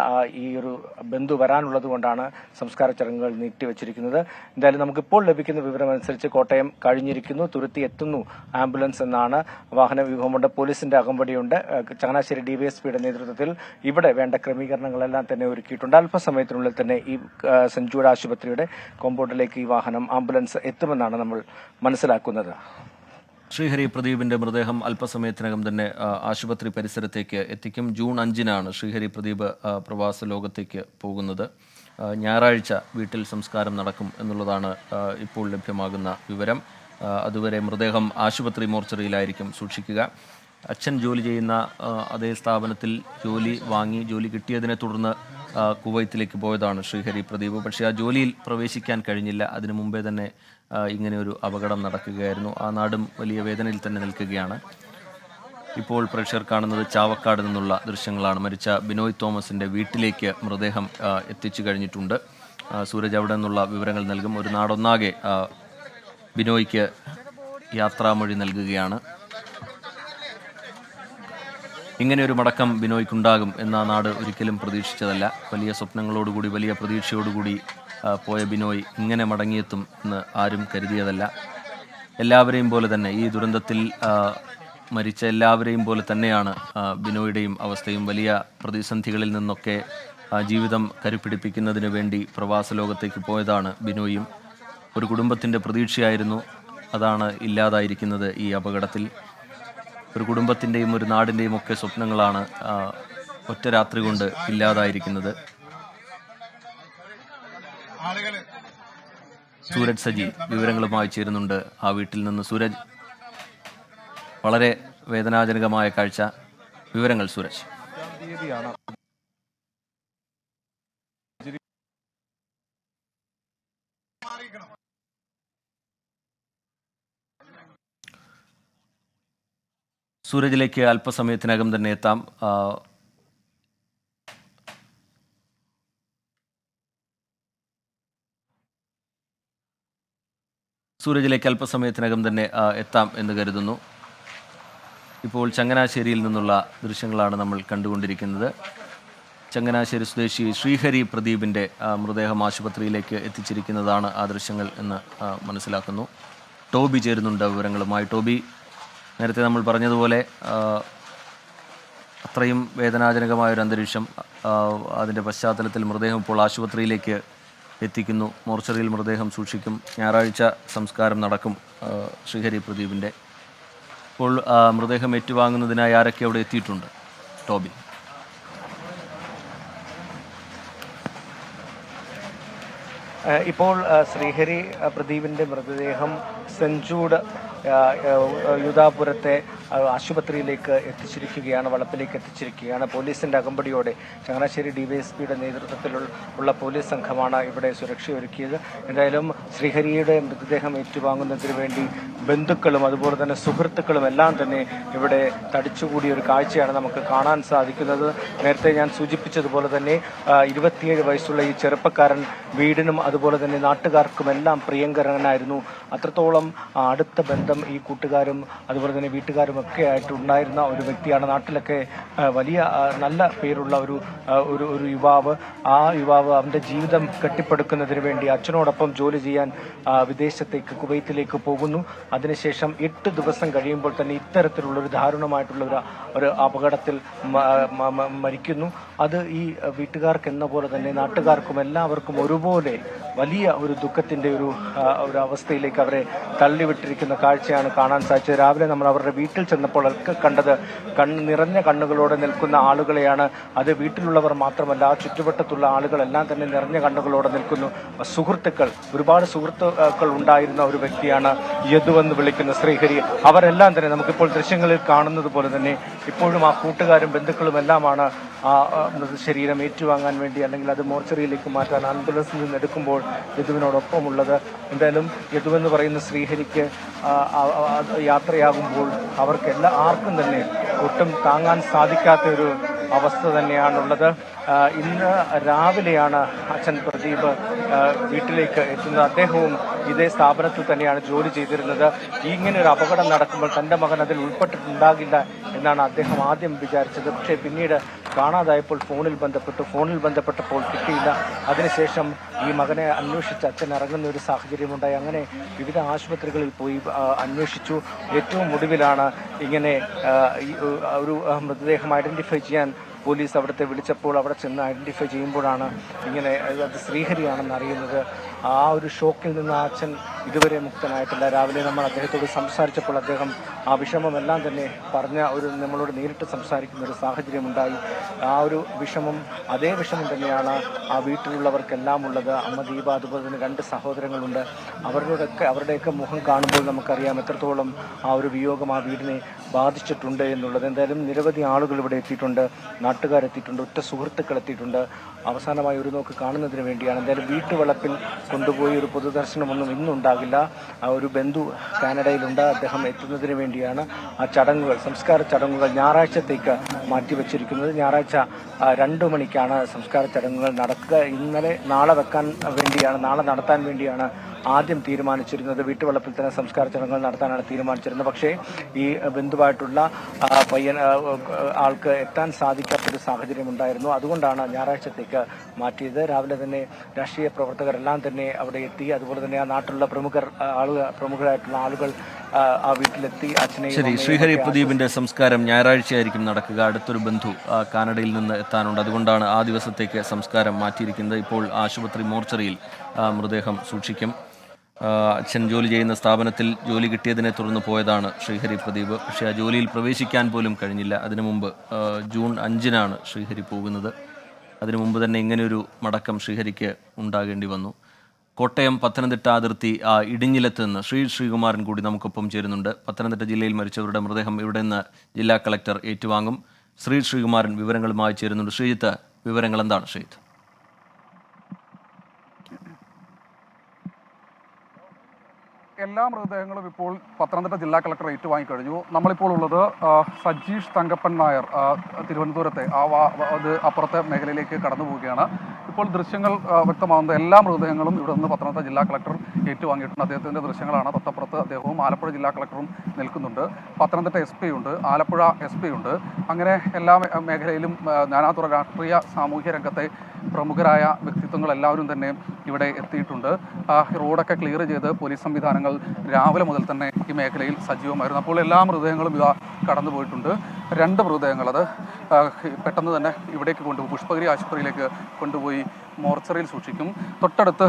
ഈ ഒരു ബന്ധു വരാനുള്ളത് കൊണ്ടാണ് സംസ്കാര ചടങ്ങുകൾ നീട്ടിവെച്ചിരിക്കുന്നത്. എന്തായാലും നമുക്കിപ്പോൾ ലഭിക്കുന്ന വിവരമനുസരിച്ച് കോട്ടയം കഴിഞ്ഞിരിക്കുന്നു, തുരുത്തി എത്തുന്നു ആംബുലൻസ് എന്നാണ്. വാഹന വ്യൂഹമുണ്ട്, പോലീസിന്റെ അകമ്പടിയുണ്ട്. ചങ്ങനാശ്ശേരി ഡിവൈഎസ്പിയുടെ നേതൃത്വത്തിൽ ഇവിടെ വേണ്ട ക്രമീകരണങ്ങളെല്ലാം തന്നെ ഒരുക്കിയിട്ടുണ്ട്. അല്പസമയത്തിനുള്ളിൽ തന്നെ ഈ സെന്റ് ജൂഡ് ആശുപത്രിയുടെ കോമ്പൗണ്ടിലേക്ക് ഈ വാഹനം, ആംബുലൻസ് എത്തുമെന്നാണ് നമ്മൾ മനസ്സിലാക്കുന്നത്. ശ്രീഹരി പ്രദീപിൻ്റെ മൃതദേഹം അല്പസമയത്തിനകം തന്നെ ആശുപത്രി പരിസരത്തേക്ക് എത്തിക്കും. ജൂൺ 5-നാണ് ശ്രീഹരി പ്രദീപ് പ്രവാസ ലോകത്തേക്ക് പോകുന്നത്. ഞായറാഴ്ച വീട്ടിൽ സംസ്കാരം നടക്കും എന്നുള്ളതാണ് ഇപ്പോൾ ലഭ്യമാകുന്ന വിവരം. അതുവരെ മൃതദേഹം ആശുപത്രി മോർച്ചറിയിലായിരിക്കും സൂക്ഷിക്കുക. അച്ഛൻ ജോലി ചെയ്യുന്ന അതേ സ്ഥാപനത്തിൽ ജോലി കിട്ടിയതിനെ തുടർന്ന് കുവൈത്തിലേക്ക് പോയതാണ് ശ്രീഹരി പ്രദീപ്. പക്ഷേ ആ ജോലിയിൽ പ്രവേശിക്കാൻ കഴിഞ്ഞില്ല. അതിനു മുമ്പേ തന്നെ ഇങ്ങനെ ഒരു അപകടം നടക്കുകയായിരുന്നു. ആ നാടും വലിയ വേദനയിൽ തന്നെ നിൽക്കുകയാണ്. ഇപ്പോൾ പ്രേക്ഷകർ കാണുന്നത് ചാവക്കാട് നിന്നുള്ള ദൃശ്യങ്ങളാണ്. മരിച്ച ബിനോയ് തോമസിൻ്റെ വീട്ടിലേക്ക് മൃതദേഹം എത്തിച്ചു കഴിഞ്ഞിട്ടുണ്ട്. സൂരജ് അവിടെ നിന്നുള്ള വിവരങ്ങൾ നൽകും. ഒരു നാടൊന്നാകെ ബിനോയ്ക്ക് യാത്രാമൊഴി നൽകുകയാണ്. ഇങ്ങനെയൊരു മടക്കം ബിനോയ്ക്കുണ്ടാകും എന്ന നാട് ഒരിക്കലും പ്രതീക്ഷിച്ചതല്ല. വലിയ സ്വപ്നങ്ങളോടുകൂടി, വലിയ പ്രതീക്ഷയോടുകൂടി പോയ ബിനോയ് ഇങ്ങനെ മടങ്ങിയെത്തും എന്ന് ആരും കരുതിയതല്ല. എല്ലാവരെയും പോലെ തന്നെ, ഈ ദുരന്തത്തിൽ മരിച്ച എല്ലാവരെയും പോലെ തന്നെയാണ് ബിനോയുടെയും അവസ്ഥയും. വലിയ പ്രതിസന്ധികളിൽ നിന്നൊക്കെ ജീവിതം കരുപിടിപ്പിക്കുന്നതിന് വേണ്ടി പ്രവാസ ലോകത്തേക്ക് പോയതാണ് ബിനോയും. ഒരു കുടുംബത്തിൻ്റെ പ്രതീക്ഷയായിരുന്നു. അതാണ് ഇല്ലാതായിരിക്കുന്നത് ഈ അപകടത്തിൽ. ഒരു കുടുംബത്തിൻ്റെയും ഒരു നാടിൻ്റെയും ഒക്കെ സ്വപ്നങ്ങളാണ് ഒറ്റ രാത്രി കൊണ്ട് ഇല്ലാതായിരിക്കുന്നത്. സൂരജ് സജി വിവരങ്ങളുമായി ചേരുന്നുണ്ട് ആ വീട്ടിൽ നിന്ന്. സൂരജ്, വളരെ വേദനാജനകമായ കാഴ്ച. വിവരങ്ങൾ സൂരജ്. തീയതിയാണ് സൂരജിലേക്ക് അല്പസമയത്തിനകം തന്നെ എത്താം. സൂരജിലേക്ക് അല്പസമയത്തിനകം തന്നെ എത്താം എന്ന് കരുതുന്നു. ഇപ്പോൾ ചങ്ങനാശ്ശേരിയിൽ നിന്നുള്ള ദൃശ്യങ്ങളാണ് നമ്മൾ കണ്ടുകൊണ്ടിരിക്കുന്നത്. ചങ്ങനാശ്ശേരി സ്വദേശി ശ്രീഹരി പ്രദീപിൻ്റെ മൃതദേഹം ആശുപത്രിയിലേക്ക് എത്തിച്ചിരിക്കുന്നതാണ് ആ ദൃശ്യങ്ങൾ എന്ന് മനസ്സിലാക്കുന്നു. ടോബി ചേരുന്നുണ്ട് വിവരങ്ങളുമായി. ടോബി, നേരത്തെ നമ്മൾ പറഞ്ഞതുപോലെ അത്രയും വേദനാജനകമായൊരു അന്തരീക്ഷം. അതിൻ്റെ പശ്ചാത്തലത്തിൽ മൃതദേഹം ഇപ്പോൾ ആശുപത്രിയിലേക്ക് എത്തിക്കുന്നു. മോർച്ചറിയിൽ മൃതദേഹം സൂക്ഷിക്കും. ഞായറാഴ്ച സംസ്കാരം നടക്കും ശ്രീഹരി പ്രദീപിൻ്റെ. ഇപ്പോൾ മൃതദേഹം ഏറ്റുവാങ്ങുന്നതിനായി ആരൊക്കെ അവിടെ എത്തിയിട്ടുണ്ട് ടോബി? ഇപ്പോൾ ശ്രീഹരി പ്രദീപിൻ്റെ മൃതദേഹം സെഞ്ചൂട് യുദാപുരത്തെ ആശുപത്രിയിലേക്ക് എത്തിച്ചിരിക്കുകയാണ്, വളപ്പിലേക്ക് എത്തിച്ചിരിക്കുകയാണ്. പോലീസിൻ്റെ അകമ്പടിയോടെ ചങ്ങനാശ്ശേരി ഡിവൈഎസ്പിയുടെ നേതൃത്വത്തിലുള്ള പോലീസ് സംഘമാണ് ഇവിടെ സുരക്ഷയൊരുക്കിയത്. എന്തായാലും ശ്രീഹരിയുടെ മൃതദേഹം ഏറ്റുവാങ്ങുന്നതിന് വേണ്ടി ബന്ധുക്കളും അതുപോലെ തന്നെ സുഹൃത്തുക്കളും എല്ലാം തന്നെ ഇവിടെ തടിച്ചുകൂടിയ ഒരു കാഴ്ചയാണ് നമുക്ക് കാണാൻ സാധിക്കുന്നത്. നേരത്തെ ഞാൻ സൂചിപ്പിച്ചതുപോലെ തന്നെ 27 വയസ്സുള്ള ഈ ചെറുപ്പക്കാരൻ വീടിനും അതുപോലെ തന്നെ നാട്ടുകാർക്കുമെല്ലാം പ്രിയങ്കരനായിരുന്നു. അത്രത്തോളം അടുത്ത ബന്ധം ഈ കൂട്ടുകാരും അതുപോലെ തന്നെ വീട്ടുകാരും ഒക്കെ ആയിട്ട് ഉണ്ടായിരുന്ന ഒരു വ്യക്തിയാണ്. നാട്ടിലൊക്കെ വലിയ നല്ല പേരുള്ള ഒരു യുവാവ്. ആ യുവാവ് അവൻ്റെ ജീവിതം കെട്ടിപ്പടുക്കുന്നതിന് വേണ്ടി അച്ഛനോടൊപ്പം ജോലി ചെയ്യാൻ വിദേശത്തേക്ക് കുവൈത്തിലേക്ക് പോകുന്നു. അതിനുശേഷം 8 ദിവസം കഴിയുമ്പോൾ തന്നെ ഇത്തരത്തിലുള്ളൊരു ദാരുണമായിട്ടുള്ള ഒരു അപകടത്തിൽ മരിക്കുന്നു. അത് ഈ വീട്ടുകാർക്ക് എന്ന പോലെ തന്നെ നാട്ടുകാർക്കും എല്ലാവർക്കും ഒരുപോലെ വലിയ ഒരു ദുഃഖത്തിൻ്റെ ഒരു അവസ്ഥയിലേക്ക് അവരെ തള്ളിവിട്ടിരിക്കുന്ന കാഴ്ചയാണ് കാണാൻ സാധിച്ചത്. രാവിലെ നമ്മൾ അവരുടെ വീട്ടിൽ ചെന്നപ്പോൾ ഒക്കെ കണ്ടത് നിറഞ്ഞ കണ്ണുകളോടെ നിൽക്കുന്ന ആളുകളെയാണ്. അത് വീട്ടിലുള്ളവർ മാത്രമല്ല, ആ ചുറ്റുവട്ടത്തുള്ള ആളുകളെല്ലാം തന്നെ നിറഞ്ഞ കണ്ണുകളോടെ നിൽക്കുന്നു. സുഹൃത്തുക്കൾ, ഒരുപാട് സുഹൃത്തുക്കൾ ഉണ്ടായിരുന്ന ഒരു വ്യക്തിയാണ് യദു എന്ന് വിളിക്കുന്ന ശ്രീഹരി. അവരെല്ലാം തന്നെ നമുക്കിപ്പോൾ ദൃശ്യങ്ങളിൽ കാണുന്നത് പോലെ തന്നെ ഇപ്പോഴും ആ കൂട്ടുകാരും ബന്ധുക്കളും എല്ലാമാണ് ആ മൃതശരീരം ഏറ്റുവാങ്ങാൻ വേണ്ടി അല്ലെങ്കിൽ അത് മോർച്ചറിയിലേക്ക് മാറ്റാൻ ആംബുലൻസിൽ നിന്ന് എടുക്കുമ്പോൾ യദുവിനോടൊപ്പമുള്ളത്. എന്തായാലും യദുവെന്ന് പറയുന്ന ശ്രീഹരിക്ക് യാത്രയാകുമ്പോൾ ആർക്കും തന്നെ ഒട്ടും താങ്ങാൻ സാധിക്കാത്ത ഒരു അവസ്ഥ തന്നെയാണുള്ളത്. ഇന്ന് രാവിലെയാണ് അച്ഛൻ പ്രദീപ് വീട്ടിലേക്ക് എത്തുന്നത്. അദ്ദേഹവും ഇതേ സ്ഥാപനത്തിൽ തന്നെയാണ് ജോലി ചെയ്തിരുന്നത്. ഇങ്ങനെ ഒരു അപകടം നടക്കുമ്പോൾ തൻ്റെ മകൻ അതിൽ ഉൾപ്പെട്ടിട്ടുണ്ടാകില്ല എന്നാണ് അദ്ദേഹം ആദ്യം വിചാരിച്ചത്. പക്ഷേ പിന്നീട് കാണാതായപ്പോൾ ഫോണിൽ ബന്ധപ്പെട്ടപ്പോൾ കിട്ടിയില്ല. അതിനുശേഷം ഈ മകനെ അന്വേഷിച്ച് അച്ഛൻ ഇറങ്ങുന്ന ഒരു സാഹചര്യമുണ്ടായി. അങ്ങനെ വിവിധ ആശുപത്രികളിൽ പോയി അന്വേഷിച്ചു. ഏറ്റവും ഒടുവിലാണ് ഇങ്ങനെ ഒരു മൃതദേഹം ഐഡൻറ്റിഫൈ ചെയ്യാൻ പോലീസ് അവിടുത്തെ വിളിച്ചപ്പോൾ അവിടെ ചെന്ന് ഐഡൻറ്റിഫൈ ചെയ്യുമ്പോഴാണ് ഇങ്ങനെ അത് ശ്രീഹരിയാണെന്ന് അറിയുന്നത്. ആ ഒരു ഷോക്കിൽ നിന്ന് ആ അച്ഛൻ ഇതുവരെ മുക്തനായിട്ടില്ല. രാവിലെ നമ്മൾ അദ്ദേഹത്തോട് സംസാരിച്ചപ്പോൾ അദ്ദേഹം ആ വിഷമമെല്ലാം തന്നെ നമ്മളോട് നേരിട്ട് സംസാരിക്കുന്ന ഒരു സാഹചര്യമുണ്ടായി. ആ ഒരു വിഷമം, അതേ വിഷമം തന്നെയാണ് ആ വീട്ടിലുള്ളവർക്കെല്ലാം ഉള്ളത്. അമ്മ ദീപ, അതുപോലെ തന്നെ 2 സഹോദരങ്ങളുണ്ട്. അവരുടെയൊക്കെ മുഖം കാണുമ്പോൾ നമുക്കറിയാം എത്രത്തോളം ആ ഒരു വിയോഗം ആ വീടിനെ ബാധിച്ചിട്ടുണ്ട് എന്നുള്ളത്. എന്തായാലും നിരവധി ആളുകൾ ഇവിടെ എത്തിയിട്ടുണ്ട്, നാട്ടുകാരെത്തിയിട്ടുണ്ട്, ഉറ്റ സുഹൃത്തുക്കൾ എത്തിയിട്ടുണ്ട്. അവസാനമായി ഒരു നോക്ക് കാണുന്നതിന് വേണ്ടിയാണ്. എന്തായാലും വീട്ടുവളപ്പിൽ കൊണ്ടുപോയി ഒരു പൊതുദർശനമൊന്നും ഇന്നുണ്ടാകില്ല. ഒരു ബന്ധു കാനഡയിലുണ്ട്, അദ്ദേഹം എത്തുന്നതിന് വേണ്ടിയാണ് ആ ചടങ്ങുകൾ, സംസ്കാര ചടങ്ങുകൾ ഞായറാഴ്ചത്തേക്ക് മാറ്റിവെച്ചിരിക്കുന്നത്. ഞായറാഴ്ച 2 മണിക്കാണ് സംസ്കാര ചടങ്ങുകൾ നടക്കുക. നാളെ നടത്താൻ വേണ്ടിയാണ് ആദ്യം തീരുമാനിച്ചിരുന്നത്. വീട്ടുവളപ്പിൽ തന്നെ സംസ്കാര ചടങ്ങുകൾ നടത്താനാണ് തീരുമാനിച്ചിരുന്നത്. പക്ഷേ ഈ ബന്ധുവായിട്ടുള്ള ആൾക്ക് എത്താൻ സാധിക്കാത്തൊരു സാഹചര്യം ഉണ്ടായിരുന്നു. അതുകൊണ്ടാണ് ഞായറാഴ്ചത്തേക്ക് മാറ്റിയത്. രാവിലെ തന്നെ രാഷ്ട്രീയ പ്രവർത്തകരെല്ലാം തന്നെ അവിടെ എത്തി. അതുപോലെ തന്നെ ആ നാട്ടിലുള്ള പ്രമുഖരായിട്ടുള്ള ആളുകൾ ആ വീട്ടിലെത്തി അച്ഛനെ. ശരി, ശ്രീഹരി പ്രദീപിന്റെ സംസ്കാരം ഞായറാഴ്ചയായിരിക്കും നടക്കുക. അടുത്തൊരു ബന്ധു കാനഡയിൽ നിന്ന് എത്താനുണ്ട്. അതുകൊണ്ടാണ് ആ ദിവസത്തേക്ക് സംസ്കാരം മാറ്റിയിരിക്കുന്നത്. ഇപ്പോൾ ആശുപത്രി മോർച്ചറിയിൽ മൃതദേഹം സൂക്ഷിക്കും. അച്ഛൻ ജോലി ചെയ്യുന്ന സ്ഥാപനത്തിൽ ജോലി കിട്ടിയതിനെ തുടർന്ന് പോയതാണ് ശ്രീഹരി പ്രദീപ്. പക്ഷേ ആ ജോലിയിൽ പ്രവേശിക്കാൻ പോലും കഴിഞ്ഞില്ല. അതിനു മുമ്പ് ജൂൺ 5-നാണ് ശ്രീഹരി പോകുന്നത്. അതിനു മുമ്പ് തന്നെ ഇങ്ങനെയൊരു മടക്കം ശ്രീഹരിക്ക് ഉണ്ടാകേണ്ടി വന്നു. കോട്ടയം പത്തനംതിട്ട അതിർത്തി ഇടിഞ്ഞിലത്ത് നിന്ന് ശ്രീകുമാരൻ കൂടി നമുക്കൊപ്പം ചേരുന്നുണ്ട്. പത്തനംതിട്ട ജില്ലയിൽ മരിച്ചവരുടെ മൃതദേഹം ഇവിടെ നിന്ന് ജില്ലാ കളക്ടർ ഏറ്റുവാങ്ങും. ശ്രീകുമാരൻ വിവരങ്ങളുമായി ചേരുന്നുണ്ട്. ശ്രീജിത്ത്, വിവരങ്ങൾ എന്താണ് ശ്രീജിത്ത്? എല്ലാ മൃതദേഹങ്ങളും ഇപ്പോൾ പത്തനംതിട്ട ജില്ലാ കളക്ടർ ഏറ്റുവാങ്ങിക്കഴിഞ്ഞു. നമ്മളിപ്പോൾ ഉള്ളത് സജീഷ് തങ്കപ്പൻ നായർ തിരുവനന്തപുരത്തെ അപ്പുറത്തെ മേഖലയിലേക്ക് കടന്നു പോവുകയാണ്. ഇപ്പോൾ ദൃശ്യങ്ങൾ വ്യക്തമാകുന്നത് എല്ലാ മൃതദേഹങ്ങളും ഇവിടെ നിന്ന് പത്തനംതിട്ട ജില്ലാ കളക്ടർ ഏറ്റുവാങ്ങിയിട്ടുണ്ട്. അദ്ദേഹത്തിൻ്റെ ദൃശ്യങ്ങളാണ്. തൊട്ടപ്പുറത്ത് അദ്ദേഹവും ആലപ്പുഴ ജില്ലാ കളക്ടറും നിൽക്കുന്നുണ്ട്. പത്തനംതിട്ട SP ഉണ്ട്, ആലപ്പുഴ SP ഉണ്ട്. അങ്ങനെ എല്ലാ മേഖലയിലും നാനാതുറ രാഷ്ട്രീയ സാമൂഹ്യ രംഗത്തെ പ്രമുഖരായ വ്യക്തിത്വങ്ങൾ എല്ലാവരും തന്നെ ഇവിടെ എത്തിയിട്ടുണ്ട്. റോഡൊക്കെ ക്ലിയർ ചെയ്ത് പോലീസ് സംവിധാനങ്ങൾ രാവിലെ മുതൽ തന്നെ ഈ മേഖലയിൽ സജീവമായിരുന്നു. അപ്പോൾ എല്ലാ മൃതദേഹങ്ങളും ഇതാ കടന്നു പോയിട്ടുണ്ട്. 2 മൃതദേഹങ്ങൾ അത് പെട്ടെന്ന് തന്നെ ഇവിടേക്ക് കൊണ്ടുപോയി പുഷ്പഗിരി ആശുപത്രിയിലേക്ക് കൊണ്ടുപോയി മോർച്ചറിയിൽ സൂക്ഷിക്കും. തൊട്ടടുത്ത്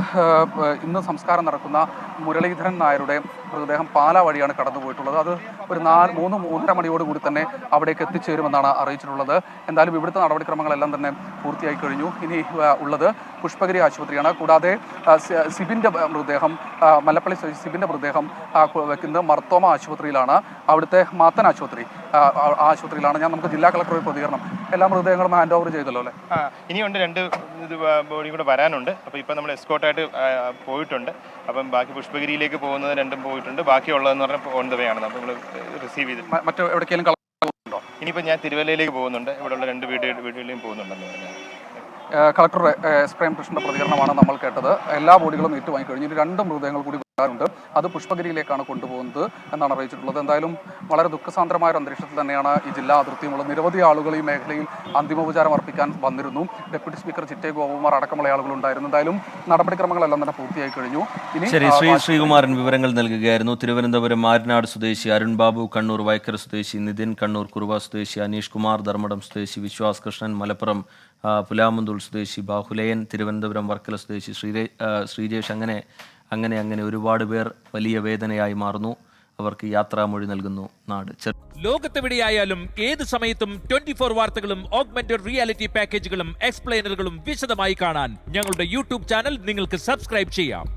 ഇന്ന് സംസ്കാരം നടക്കുന്ന മുരളീധരൻ നായരുടെ മൃതദേഹം പാലാ വഴിയാണ് കടന്നു പോയിട്ടുള്ളത്. അത് ഒരു 3-3:30 മണിയോടുകൂടി തന്നെ അവിടേക്ക് എത്തിച്ചേരുമെന്നാണ് അറിയിച്ചിട്ടുള്ളത്. എന്തായാലും ഇവിടുത്തെ നടപടിക്രമങ്ങളെല്ലാം തന്നെ പൂർത്തിയായി കഴിഞ്ഞു. ഇനി ഉള്ളത് പുഷ്പഗിരി ആശുപത്രിയാണ്. കൂടാതെ സിബിൻ്റെ മൃതദേഹം മല്ലപ്പള്ളി സിബിൻ്റെ മൃതദേഹം വെക്കുന്നത് മർത്തോമ ആശുപത്രിയിലാണ്. അവിടുത്തെ മാത്തൻ ആശുപത്രിയിലാണ്. നമുക്ക് ജില്ലാ കളക്ടറുടെ പ്രതികരണം. എല്ലാ മൃതദേഹങ്ങളും ഹാൻഡ് ഓവർ ചെയ്തല്ലോ അല്ലേ? ഇനിയുണ്ട് 2 ബോഡി കൂടെ വരാനുണ്ട്. അപ്പോൾ ഇപ്പം നമ്മൾ എസ്കോർട്ടായിട്ട് പോയിട്ടുണ്ട്. അപ്പം ബാക്കി പുഷ്പഗിരിയിലേക്ക് പോകുന്നത് 2 പോയിട്ടുണ്ട്. ബാക്കിയുള്ളതെന്ന് പറഞ്ഞാൽ ഓൺ ദ വേ ആണ്. നമ്മൾ റിസീവ് ചെയ്ത് മറ്റു എവിടേക്കെങ്കിലും കളക്ടർ ഇനിയിപ്പോൾ ഞാൻ തിരുവല്ലയിലേക്ക് പോകുന്നുണ്ട്. ഇവിടെയുള്ള 2 വീടുകളിലും പോകുന്നുണ്ടെന്ന് പറഞ്ഞാൽ കളക്ടർ S. പ്രേംകൃഷ്ണന്റെ പ്രതികരണമാണ് നമ്മൾ കേട്ടത്. എല്ലാ ബോഡികളും ഏറ്റുവാങ്ങിക്കഴിഞ്ഞു. 2 മൃതദേഹങ്ങൾ കൂടി വരാനുണ്ട്. അത് പുഷ്പഗിരിയിലേക്കാണ് കൊണ്ടുപോകുന്നത് എന്നാണ് അറിയിച്ചിട്ടുള്ളത്. എന്തായാലും വളരെ ദുഃഖസാന്ദ്രമായ ഒരു അന്തരീക്ഷത്തിൽ തന്നെയാണ് ഈ ജില്ലാ അതിർത്തിയുള്ളത്. നിരവധി ആളുകൾ ഈ മേഖലയിൽ അന്തിമോപചാരം അർപ്പിക്കാൻ വന്നിരുന്നു. ഡെപ്യൂട്ടി സ്പീക്കർ ചിറ്റേ ഗോപകുമാർ അടക്കമുള്ള ആളുകളുണ്ടായിരുന്നു. എന്തായാലും നടപടിക്രമങ്ങളെല്ലാം തന്നെ പൂർത്തിയായി കഴിഞ്ഞു. ഇനി ശ്രീകുമാരൻ വിവരങ്ങൾ നൽകുകയായിരുന്നു. തിരുവനന്തപുരം ആര്യനാട് സ്വദേശി അരുൺ ബാബു, കണ്ണൂർ വൈക്കര സ്വദേശി നിതിൻ, കണ്ണൂർ കുറുവ സ്വദേശി അനീഷ് കുമാർ, ധർമ്മടം സ്വദേശി വിശ്വാസ് കൃഷ്ണൻ, മലപ്പുറം പുലാമന്തൂൾ സ്വദേശി ബാഹുലയൻ, തിരുവനന്തപുരം വർക്കല സ്വദേശി ശ്രീജേഷ്, അങ്ങനെ ഒരുപാട് പേർ വലിയ വേദനയായി മാറുന്നു. അവർക്ക് യാത്രാമൊഴി നൽകുന്നു നാട്. ലോകത്തെവിടെയായാലും ഏത് സമയത്തും 24 വാർത്തകളും ഓഗ്മെന്റഡ് റിയാലിറ്റി പാക്കേജുകളും എക്സ്പ്ലെയിനറുകളും വിശദമായി കാണാൻ ഞങ്ങളുടെ YouTube ചാനൽ നിങ്ങൾക്ക് സബ്സ്ക്രൈബ് ചെയ്യാം.